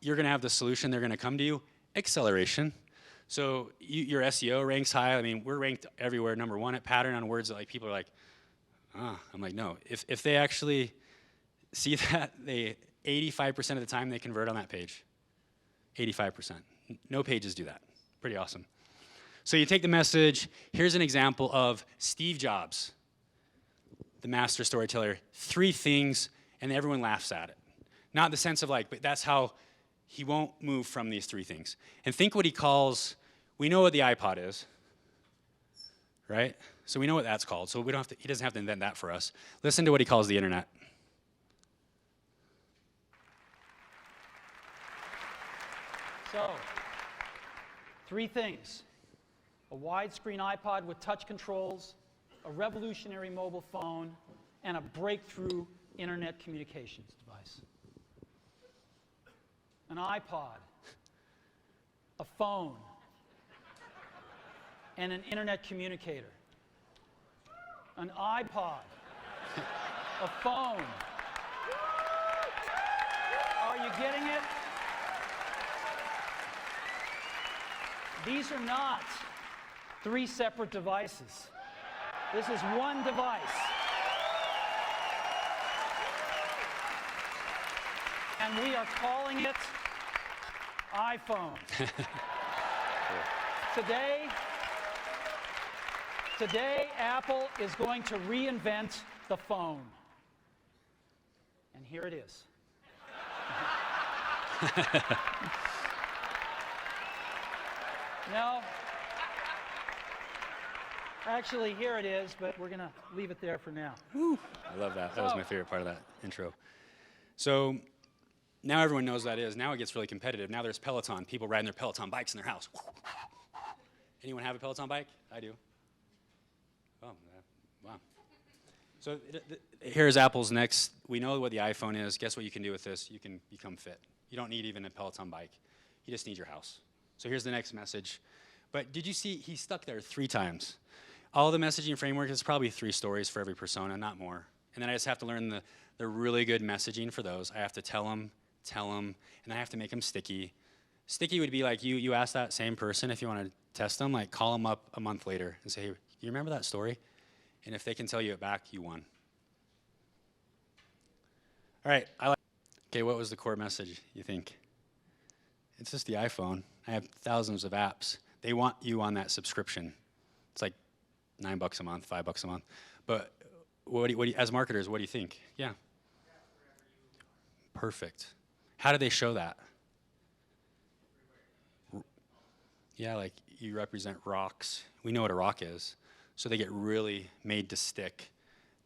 You're going to have the solution. They're going to come to you. Acceleration. So your SEO ranks high. I mean, we're ranked everywhere, number 1 at pattern on words that like people are like, I'm like, no. If they actually see that, 85% of the time they convert on that page. 85%. No pages do that. Pretty awesome. So you take the message. Here's an example of Steve Jobs, the master storyteller. 3 things, and everyone laughs at it. Not in the sense of like, but that's how he won't move from these 3 things. And think what he calls, we know what the iPod is, right? So we know what that's called. So he doesn't have to invent that for us. Listen to what he calls the internet. So, 3 things. A widescreen iPod with touch controls, a revolutionary mobile phone, and a breakthrough internet communications device. An iPod, a phone, and an internet communicator. An iPod, a phone. Are you getting it? These are not 3 separate devices. This is one device. And we are calling it iPhone. Today, Apple is going to reinvent the phone. And here it is. No. Actually, here it is, but we're going to leave it there for now. Woo. I love that. That was my favorite part of that intro. So now everyone knows what that is. Now it gets really competitive. Now there's Peloton. People riding their Peloton bikes in their house. Anyone have a Peloton bike? I do. Oh, wow. So here's Apple's next. We know what the iPhone is. Guess what you can do with this? You can become fit. You don't need even a Peloton bike. You just need your house. So here's the next message. But did you see he stuck there 3 times? All the messaging framework is probably 3 stories for every persona, not more. And then I just have to learn the really good messaging for those. I have to tell them, and I have to make them sticky. Sticky would be like you ask that same person if you want to test them, like call them up a month later and say, hey, you remember that story? And if they can tell you it back, you won. All right, okay, what was the core message, you think? It's just the iPhone. I have thousands of apps. They want you on that subscription. It's like $9 a month, $5 a month. But as marketers, what do you think? Yeah. Perfect. How do they show that? Yeah, like you represent rocks. We know what a rock is. So they get really made to stick.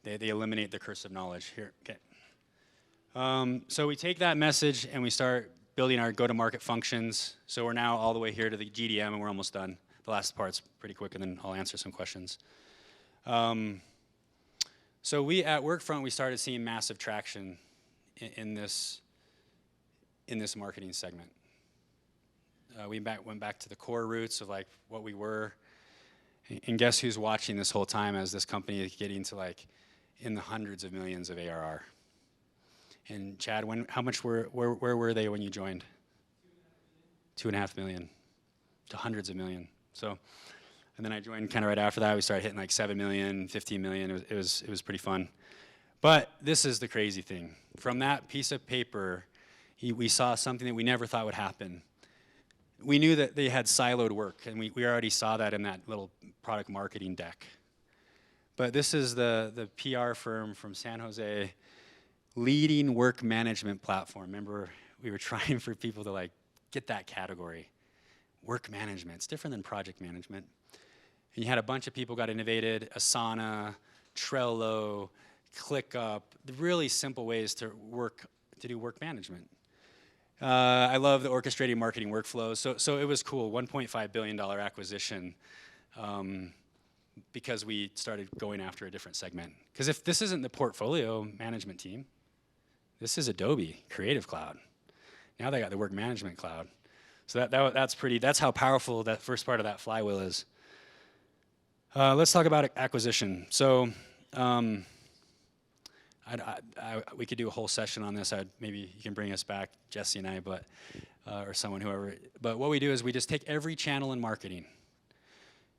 They eliminate the curse of knowledge. Here, okay. So we take that message and we start building our go-to-market functions. So we're now all the way here to the GDM, and we're almost done. The last part's pretty quick, and then I'll answer some questions. So we at Workfront, we started seeing massive traction in this marketing segment. We went back to the core roots of like what we were, and guess who's watching this whole time as this company is getting to like in the hundreds of millions of ARR. And Chad, where were they when you joined? 2.5 million to hundreds of million. So, and then I joined kind of right after that. We started hitting like 7 million, 15 million. It was pretty fun. But this is the crazy thing. From that piece of paper, we saw something that we never thought would happen. We knew that they had siloed work, and we already saw that in that little product marketing deck. But this is the PR firm from San Jose, leading work management platform. Remember, we were trying for people to like get that category. Work management, it's different than project management. And you had a bunch of people got innovated, Asana, Trello, ClickUp, really simple ways to do work management. I love the orchestrating marketing workflows. So it was cool, $1.5 billion acquisition, because we started going after a different segment. Because if this isn't the portfolio management team, this is Adobe Creative Cloud. Now they got the work management cloud. So that's how powerful that first part of that flywheel is. Let's talk about acquisition. So we could do a whole session on this. Maybe you can bring us back, Jesse and I, or someone, whoever. But what we do is we just take every channel in marketing.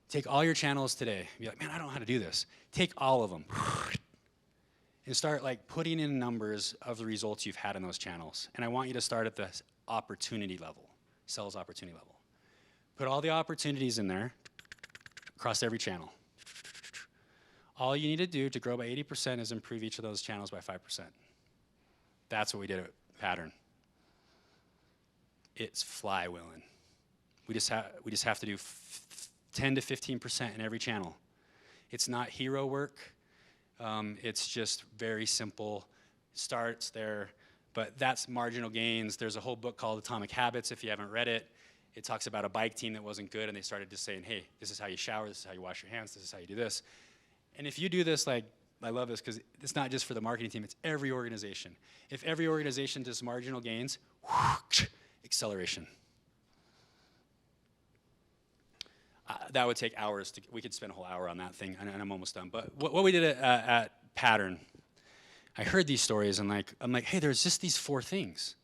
Take all your channels today. Be like, man, I don't know how to do this. Take all of them. And start like putting in numbers of the results you've had in those channels. And I want you to start at the opportunity level, sales opportunity level. Put all the opportunities in there across every channel. All you need to do to grow by 80% is improve each of those channels by 5%. That's what we did at Pattern. It's flywheeling. We just have to do 10 to 15% in every channel. It's not hero work. It's just very simple. Starts there, but that's marginal gains. There's a whole book called Atomic Habits. If you haven't read it, it talks about a bike team that wasn't good, and they started just saying, hey, this is how you shower, this is how you wash your hands, this is how you do this. And if you do this, like, I love this because it's not just for the marketing team, it's every organization. If every organization does marginal gains, whoosh, acceleration. That would take hours. We could spend a whole hour on that thing, and I'm almost done. But what we did at Pattern, I heard these stories, and I'm like, hey, there's just these 4 things.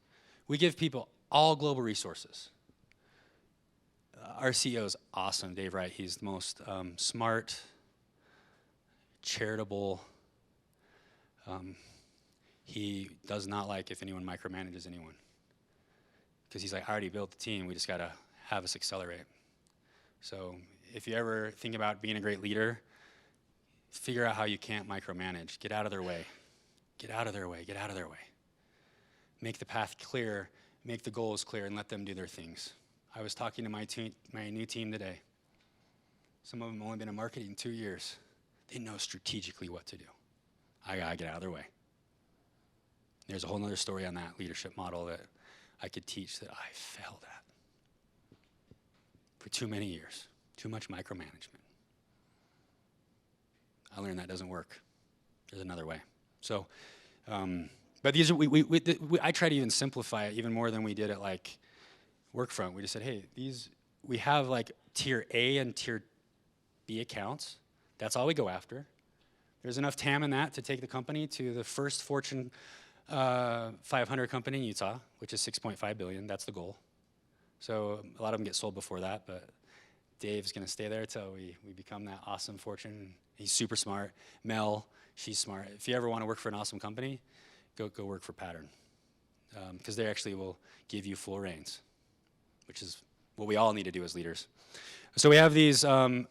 We give people all global resources. Our CEO is awesome, Dave Wright. He's the most smart, charitable. He does not like if anyone micromanages anyone. Because he's like, I already built the team. We just got to have us accelerate. So if you ever think about being a great leader, figure out how you can't micromanage. Get out of their way. Get out of their way. Get out of their way. Make the path clear. Make the goals clear, and let them do their things. I was talking to my new team today. Some of them have only been in marketing 2 years. They know strategically what to do. I gotta get out of their way. There's a whole other story on that leadership model that I could teach that I failed at for too many years. Too much micromanagement. I learned that doesn't work. There's another way. So, but these are, I try to even simplify it even more than we did at like Workfront. We just said, hey, we have like tier A and tier B accounts. That's all we go after. There's enough TAM in that to take the company to the first Fortune 500 company in Utah, which is $6.5 billion. That's the goal. So a lot of them get sold before that, but Dave's going to stay there until we become that awesome Fortune. He's super smart. Mel, she's smart. If you ever want to work for an awesome company, go work for Pattern, because they actually will give you full reins, which is what we all need to do as leaders. So we have these,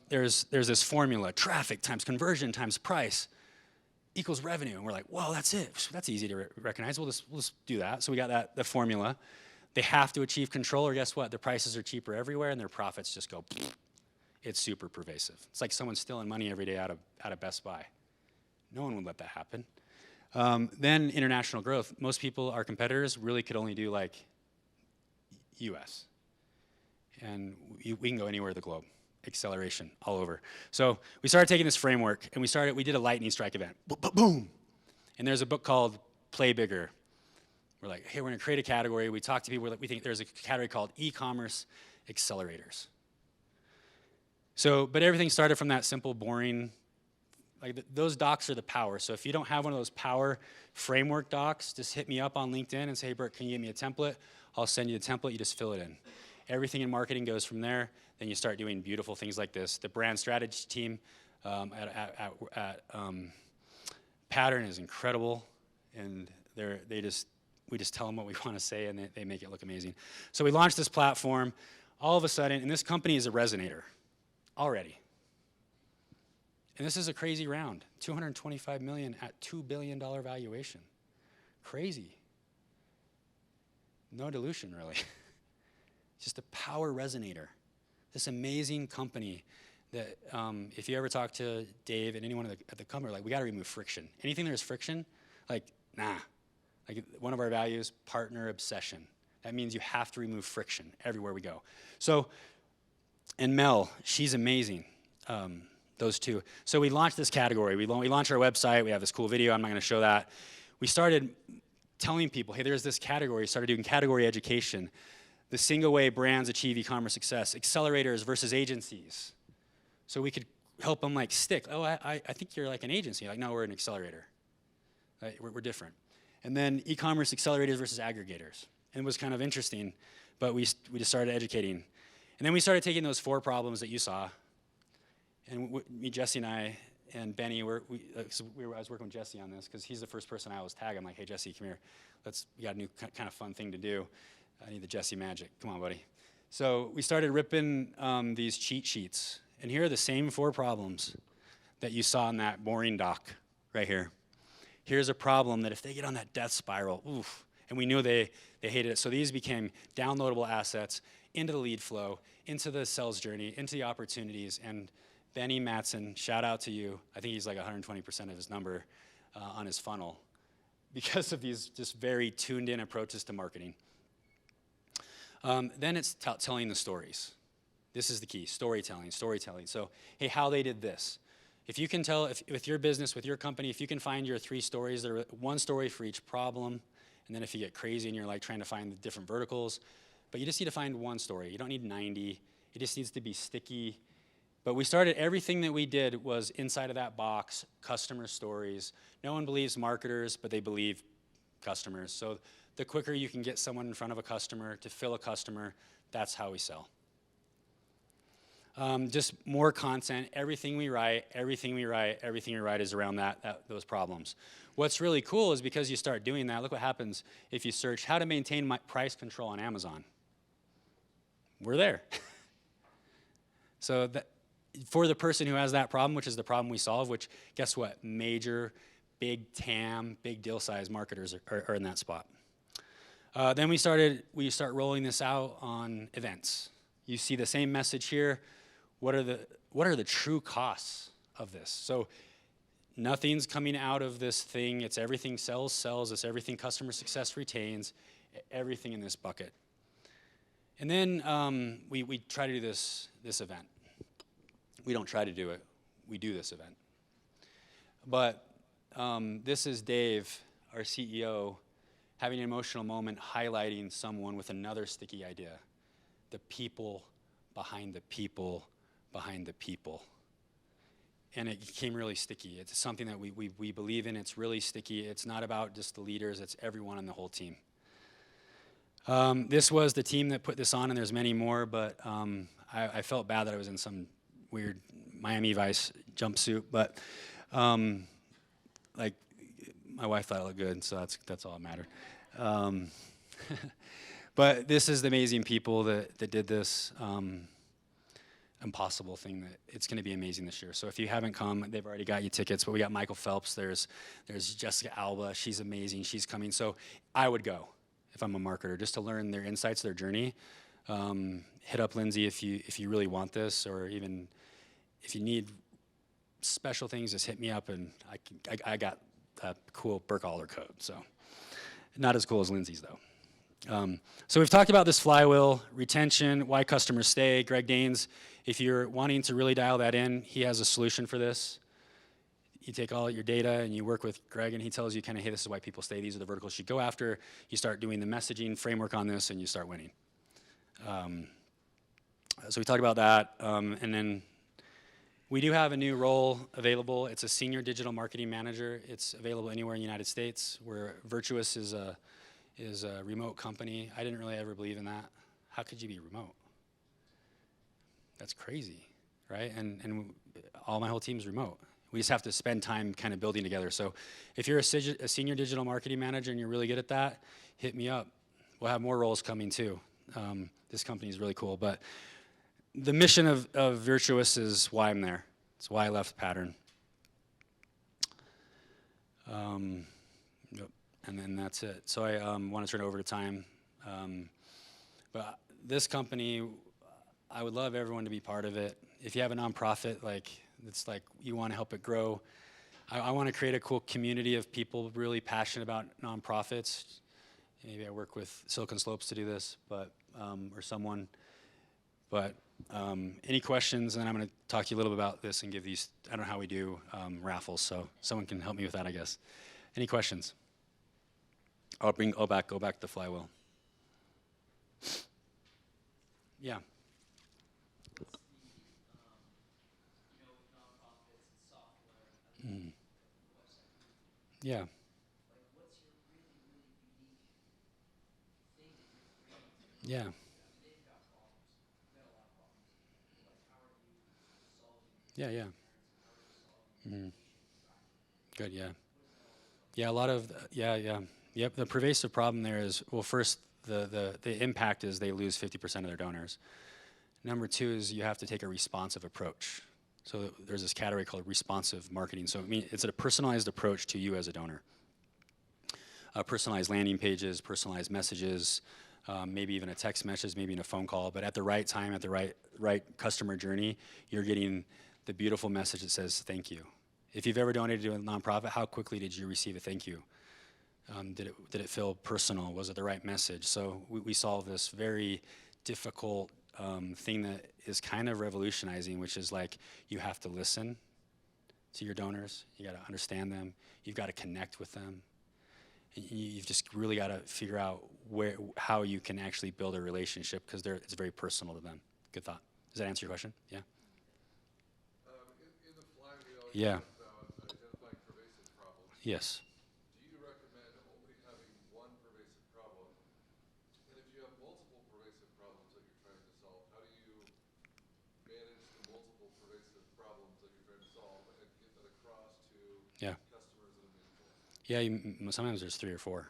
there's this formula, traffic times conversion times price equals revenue. And we're like, whoa, that's it. That's easy to recognize. We'll just do that. So we got the formula. They have to achieve control, or guess what? Their prices are cheaper everywhere, and their profits just go, it's super pervasive. It's like someone stealing money every day out of Best Buy. No one would let that happen. Then international growth. Most people, our competitors, really could only do like US. And we can go anywhere in the globe. Acceleration all over. So we started taking this framework and we did a lightning strike event. Boom. And there's a book called Play Bigger. We're like, hey, we're gonna create a category. We talk to people, we think there's a category called ecommerce accelerators. So, but everything started from that simple, boring, like those docs are the power. So if you don't have one of those power framework docs, just hit me up on LinkedIn and say, hey, Burke, can you give me a template? I'll send you the template, you just fill it in. Everything in marketing goes from there. Then you start doing beautiful things like this. The brand strategy team at Pattern is incredible, and we just tell them what we want to say, and they make it look amazing. So we launched this platform. All of a sudden, and this company is a resonator already. And this is a crazy round, $225 million at $2 billion valuation. Crazy. No dilution, really. Just a power resonator. This amazing company that if you ever talk to Dave and anyone at the company, like, we got to remove friction. Anything there's friction, like, nah. Like, one of our values, partner obsession. That means you have to remove friction everywhere we go. So, and Mel, she's amazing. Those two. So we launched this category. We launched our website. We have this cool video. I'm not going to show that. We started telling people, hey, there's this category. We started doing category education. The single way brands achieve e-commerce success. Accelerators versus agencies. So we could help them like stick. Oh, I think you're like an agency. Like, no, we're an accelerator. Right? We're different. And then e-commerce accelerators versus aggregators. And it was kind of interesting, but we just started educating. And then we started taking those 4 problems that you saw. And me, Jesse, and I, and Benny, I was working with Jesse on this because he's the first person I always tag. I'm like, hey, Jesse, come here. We got a new kind of fun thing to do. I need the Jesse magic. Come on, buddy. So we started ripping these cheat sheets. And here are the same 4 problems that you saw in that boring doc right here. Here's a problem that if they get on that death spiral, oof. And we knew they hated it. So these became downloadable assets into the lead flow, into the sales journey, into the opportunities. And Benny Matson, shout out to you. I think he's like 120% of his number on his funnel because of these just very tuned in approaches to marketing. Then it's telling the stories. This is the key, storytelling. So, hey, how they did this. If you can tell, with your business, with your company, if you can find your 3 stories, there are 1 story for each problem, and then if you get crazy and you're like trying to find the different verticals, but you just need to find 1 story. You don't need 90. It just needs to be sticky. But we started, everything that we did was inside of that box, customer stories. No one believes marketers, but they believe customers. So the quicker you can get someone in front of a customer to fill a customer, that's how we sell. Just more content. Everything we write is around those problems. What's really cool is because you start doing that, look what happens if you search how to maintain my price control on Amazon. We're there. So for the person who has that problem, which is the problem we solve, which guess what? Major, big TAM, big deal size marketers are in that spot. Then we start rolling this out on events. You see the same message here. What are the true costs of this? So nothing's coming out of this thing. It's everything sells. It's everything customer success retains. Everything in this bucket. And then we try to do this event. We don't try to do it. We do this event. But this is Dave, our CEO, having an emotional moment highlighting someone with another sticky idea. The people behind the people behind the people. And it became really sticky. It's something that we believe in. It's really sticky. It's not about just the leaders. It's everyone on the whole team. This was the team that put this on, and there's many more, but I felt bad that I was in some weird Miami Vice jumpsuit, but like my wife thought it looked good, so that's all that mattered. But this is the amazing people that did this impossible thing. That it's going to be amazing this year. So if you haven't come, they've already got you tickets. But we got Michael Phelps. There's Jessica Alba. She's amazing. She's coming. So I would go if I'm a marketer just to learn their insights, their journey. Hit up Lindsay if you really want this, or even if you need special things, just hit me up, and I got that cool Burke Alder code. So not as cool as Lindsay's though. So we've talked about this flywheel, retention, why customers stay. Greg Danes, if you're wanting to really dial that in, he has a solution for this. You take all your data and you work with Greg and he tells you kind of, hey, this is why people stay. These are the verticals you go after. You start doing the messaging framework on this and you start winning. So we talked about that. And then we do have a new role available. It's a senior digital marketing manager. It's available anywhere in the United States, where Virtuous is a remote company. I didn't really ever believe in that. How could you be remote? That's crazy, right? And all my whole team's remote. We just have to spend time kind of building together. So if you're a senior digital marketing manager and you're really good at that, hit me up. We'll have more roles coming too. This company is really cool. But the mission of Virtuous is why I'm there. It's why I left Pattern. Yep. And then that's it. So I want to turn it over to time. But this company, I would love everyone to be part of it. If you have a nonprofit, it's like you want to help it grow. I want to create a cool community of people really passionate about nonprofits. Maybe I work with Silicon Slopes to do this, but or someone. But any questions? And then I'm going to talk to you a little bit about this and give these. I don't know how we do raffles, so someone can help me with that, I guess. Any questions? I'll go back to the flywheel. Yeah. Mm. Yeah. Yeah. Yeah, yeah. Mm. Good, yeah. Yeah, a lot of, yeah. Yep, the pervasive problem there is, well, first, the impact is they lose 50% of their donors. Number two is you have to take a responsive approach. So there's this category called responsive marketing. So it's a personalized approach to you as a donor. Personalized landing pages, personalized messages, maybe even a text message, maybe in a phone call, but at the right time, at the right customer journey, you're getting the beautiful message that says thank you. If you've ever donated to a nonprofit, how quickly did you receive a thank you? Did it feel personal? Was it the right message? So we solve this very difficult thing that is kind of revolutionizing, which is like you have to listen to your donors. You got to understand them. You've got to connect with them. You've just really got to figure out how you can actually build a relationship, because it's very personal to them. Good thought. Does that answer your question? Yeah. In the flywheel, yeah. you talked about identifying pervasive problems. Yes. Do you recommend only having one pervasive problem? And if you have multiple pervasive problems that you're trying to solve, how do you manage the multiple pervasive problems that you're trying to solve and get that across to customers that are meaningful? Yeah, sometimes there's 3 or 4,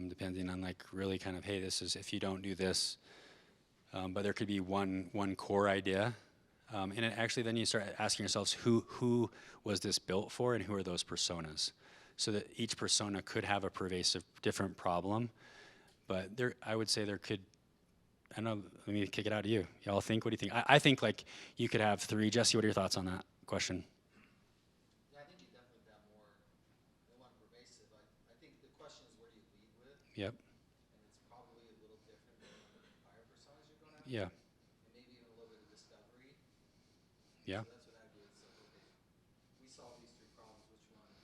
depending on really kind of, hey, this is if you don't do this, but there could be one core idea, and actually then you start asking yourselves who was this built for and who are those personas, so that each persona could have a pervasive different problem, but I would say there could. I don't know. Let me kick it out to you. Y'all think? What do you think? I think you could have 3. Jesse, what are your thoughts on that question? Yep. And it's probably a little different than the prior personas you're going after. Yeah. And maybe even a little bit of discovery. Yeah. So that's what I do. It's like, okay, we solve these 3 problems. Which one do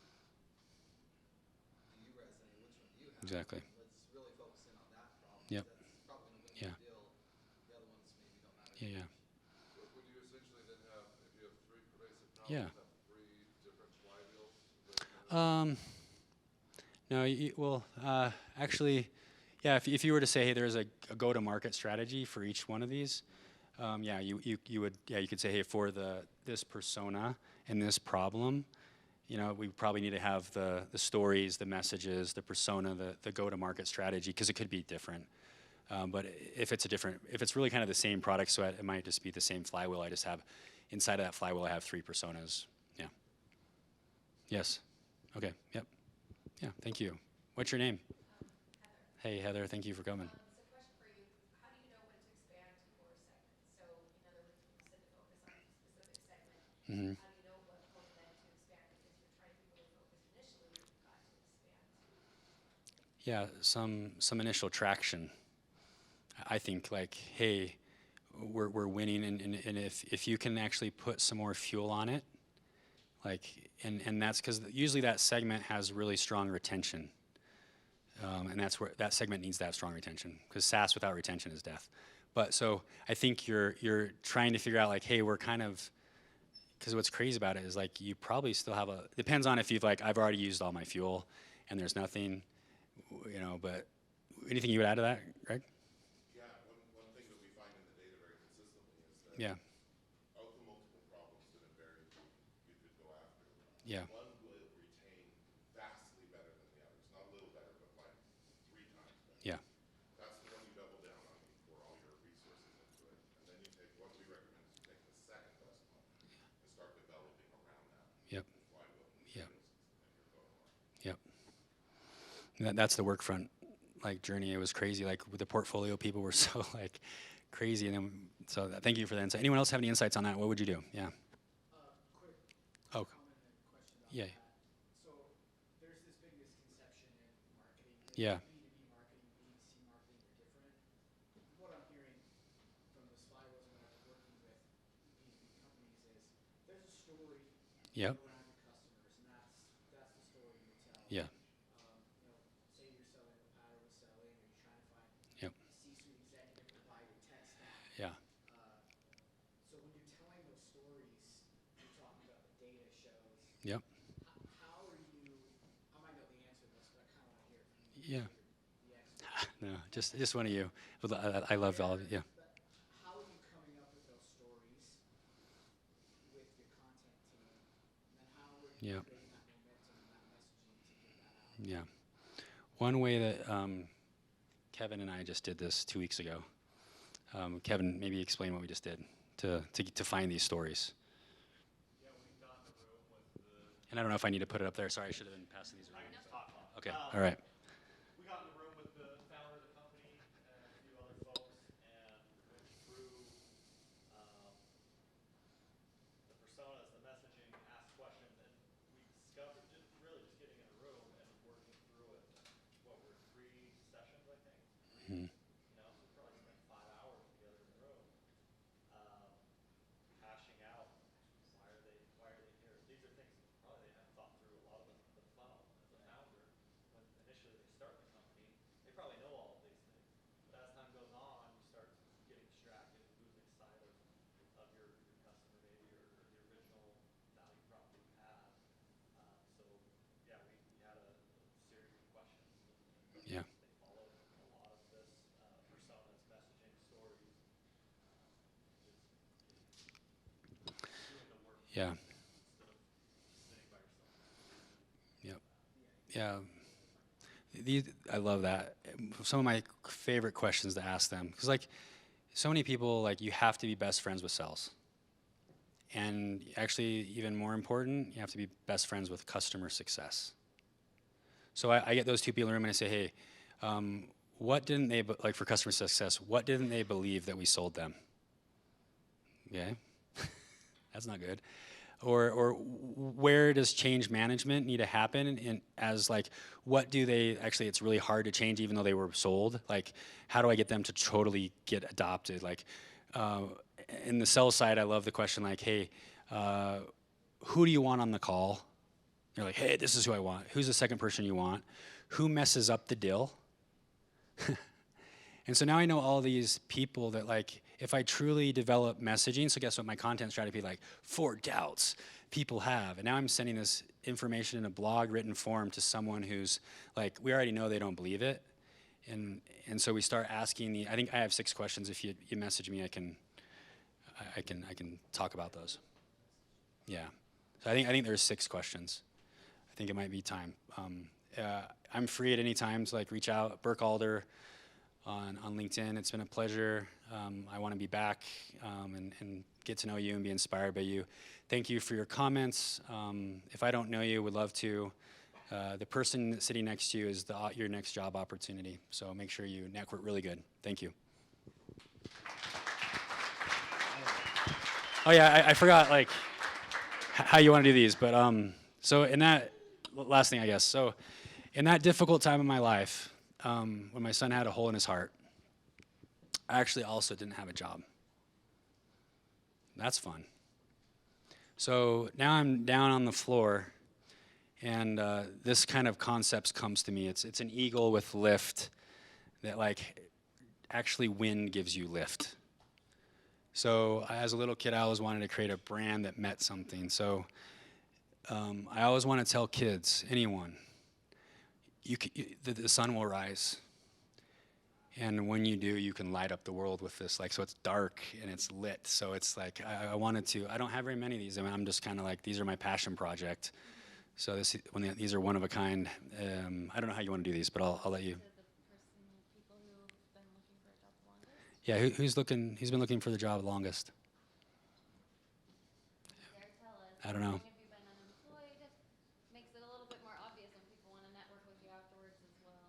you resonate? Which one do you have? Exactly. Let's really focus in on that problem. Yep. That's probably going to win the deal. The other ones maybe don't matter. Yeah. Would you essentially then have, if you have 3 pervasive problems, Yeah. have 3 different flywheels? No, actually, yeah. If you were to say, hey, there's a go-to-market strategy for each one of these, you could say, hey, for this persona and this problem, we probably need to have the stories, the messages, the persona, the go-to-market strategy, because it could be different. But if it's really kind of the same product, so it might just be the same flywheel. I just have inside of that flywheel, I have 3 personas. Yeah. Yes. Okay. Yep. Yeah, thank you. What's your name? Heather. Hey, Heather, thank you for coming. So question for you, how do you know when to expand to more segments? So in other words, when you said to focus on a specific segment, Mm-hmm. how do you know when then to expand? Because you're trying to be really focused Yeah, some initial traction. I think like, hey, we're winning, and if you can actually put some more fuel on it, like, and that's because usually that segment has really strong retention, and that's where that segment needs to have strong retention, because SaaS without retention is death. But so I think you're trying to figure out like, hey, we're kind of, because what's crazy about it is like you probably still have depends on if you've like, I've already used all my fuel and there's nothing, but anything you would add to that, Greg? Yeah, one thing that we find in the data very consistently is that Yeah, of the multiple problems that invariably you could go after, yeah, one will retain vastly better than the others. Not a little better, but like 3 times better. yeah, That's the one you double down on, you pour all your resources into it, and then you take, what we recommend is you take the second best one and start developing around that yep, flywheel and yep, skills and your go-to-market. yep. And that's the Workfront like journey. It was crazy. Like with the portfolio, people were so like crazy, and then so thank you for the insight. Anyone else have any insights on that? What would you do? Yeah. Quick Oh, comment and question on yeah, that. So there's this big misconception in marketing that yeah, B2B marketing, B2C marketing are different. What I'm hearing from the Flywheels when I've been working with B2B companies is there's a story yep, around your customers, and that's the story you tell. yeah, Say you're selling what Patter was selling, or you're trying to find yep, a C-suite executive to buy your tech stack. yeah, So when you're telling those stories, you're talking about the data shows. yep, How are you? I might know the answer to this, but I kind of want to hear it from you. yeah. You're the expert. No, just one of you. I love all of it. Yeah, But how are you coming up with those stories with your content team, and then how are you yeah, creating that momentum and that messaging to get that out? yeah. One way that Kevin and I just did this 2 weeks ago. Kevin, maybe explain what we just did to find these stories. Yeah, we got in a room with the. And I don't know if I need to put it up there. Sorry, I should have been passing these I around. can just talk about it. Okay, all right. We got in the room with the founder of the company and a few other folks and went through um, the personas, the messaging, asked questions, and we discovered just really just getting in a room and working through it. What were 3 sessions, I think? 3. Mhm. So we probably spent 5 hours together in the room, um, hashing out why are they here. These are things that probably they haven't thought through a lot of the funnel as a founder. When initially they start the company, they probably know all of these things. But as time goes on, you start getting distracted and losing sight of your customer maybe or the original value prop that you had. So yeah, we had a series of questions and Yeah, they followed a lot of this personas, messaging, stories. Just doing the work yeah, instead of just sitting by yourself. yep, yeah. I love that. Some of my favorite questions to ask them, because like so many people, like you have to be best friends with sales, and actually even more important, you have to be best friends with customer success. So I get those 2 people in the room and I say, hey, what didn't they like for customer success? What didn't they believe that we sold them? Okay, that's not good. Or where does change management need to happen? And as like, what do they actually? It's really hard to change, even though they were sold. Like, how do I get them to totally get adopted? Like, in the sales side, I love the question like, hey, who do you want on the call? You're like, hey, this is who I want. Who's the second person you want? Who messes up the deal? And so now I know all these people that like, if I truly develop messaging, so guess what my content strategy like 4 doubts people have. And now I'm sending this information in a blog written form to someone who's like, we already know they don't believe it. And so we start asking I think I have 6 questions. If you message me, I can talk about those. Yeah. So I think there's 6 questions. I think it might be time. I'm free at any time to like reach out. Burke Alder on LinkedIn. It's been a pleasure. I want to be back and get to know you and be inspired by you. Thank you for your comments. If I don't know you, would love to. The person sitting next to you is your next job opportunity. So make sure you network really good. Thank you. Oh yeah, I forgot like how you want to do these, but so in that last thing I guess. So in that difficult time in my life, when my son had a hole in his heart, I actually also didn't have a job. That's fun. So now I'm down on the floor, and this kind of concept comes to me. It's an eagle with lift that, like, actually wind gives you lift. So as a little kid, I always wanted to create a brand that meant something. So I always want to tell kids, anyone, the sun will rise. And when you do, you can light up the world with this. Like, so it's dark and it's lit. So it's like, I wanted to, I don't have very many of these. I mean, I'm just kind of like, these are my passion project. So these are one of a kind. I don't know how you want to do these, but I'll let you. Yeah, who's been looking for the job the longest? I don't know. Makes it a little bit more obvious when people want to network with you afterwards as well.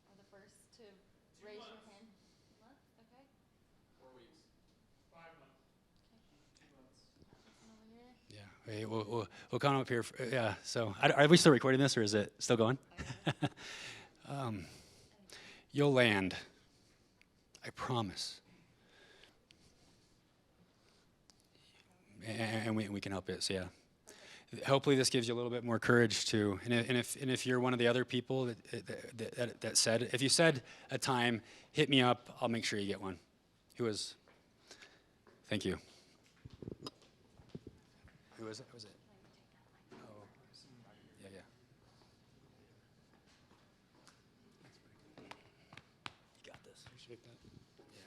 Are the first to raise your hand? 2 months, okay. 4 weeks. 5 months. 2 months. Over here. Yeah, hey, we'll come up here. Yeah, so are we still recording this, or is it still going? You'll land. I promise. And we can help it. So yeah. Hopefully this gives you a little bit more courage too. And if you're one of the other people that said, if you said a time, hit me up. I'll make sure you get one. Who was? Thank you. Who was it? Who was it? Oh, yeah, yeah. You got this. You should pick that. Yeah.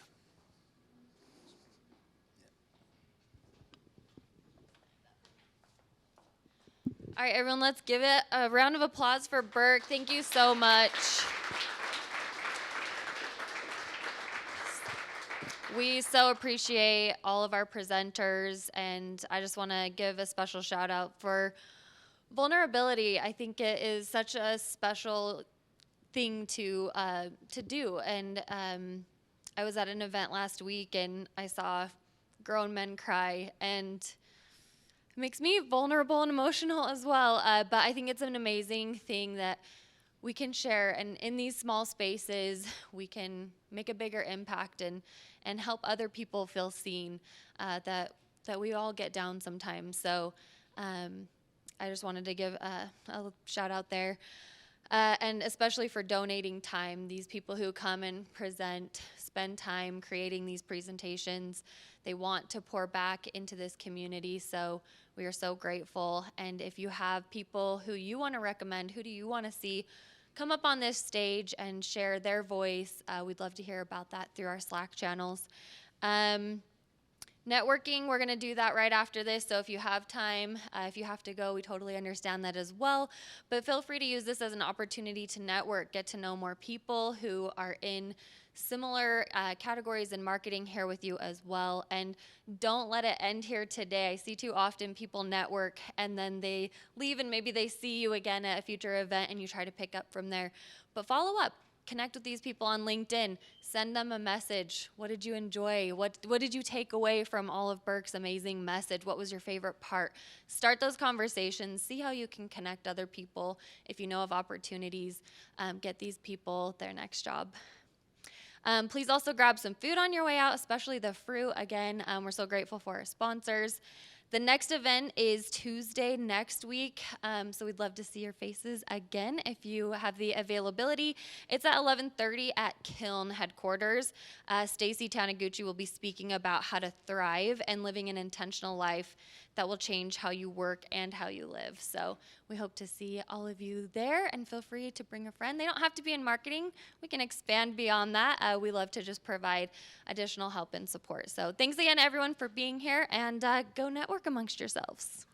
All right, everyone, let's give it a round of applause for Burke. Thank you so much. We so appreciate all of our presenters, and I just want to give a special shout out for vulnerability. I think it is such a special thing to do, and I was at an event last week, and I saw grown men cry, and it makes me vulnerable and emotional as well. But I think it's an amazing thing that we can share, and in these small spaces, we can make a bigger impact and help other people feel seen, that we all get down sometimes. So I just wanted to give a shout out there. And especially for donating time, these people who come and present, spend time creating these presentations, they want to pour back into this community, so we are so grateful. And if you have people who you want to recommend, who do you want to see come up on this stage and share their voice, we'd love to hear about that through our Slack channels. Networking, we're going to do that right after this, so if you have time, if you have to go, we totally understand that as well. But feel free to use this as an opportunity to network, get to know more people who are in similar categories in marketing here with you as well. And don't let it end here today. I see too often people network and then they leave and maybe they see you again at a future event and you try to pick up from there. But follow up. Connect with these people on LinkedIn. Send them a message. What did you enjoy? What did you take away from all of Burke's amazing message? What was your favorite part? Start those conversations. See how you can connect other people. If you know of opportunities, get these people their next job. Please also grab some food on your way out, especially the fruit. Again, we're so grateful for our sponsors. The next event is Tuesday next week, so we'd love to see your faces again if you have the availability. It's at 11:30 at Kiln headquarters. Stacy Taniguchi will be speaking about how to thrive and living an intentional life that will change how you work and how you live. So we hope to see all of you there, and feel free to bring a friend. They don't have to be in marketing. We can expand beyond that. We love to just provide additional help and support. So thanks again, everyone, for being here, and go network amongst yourselves.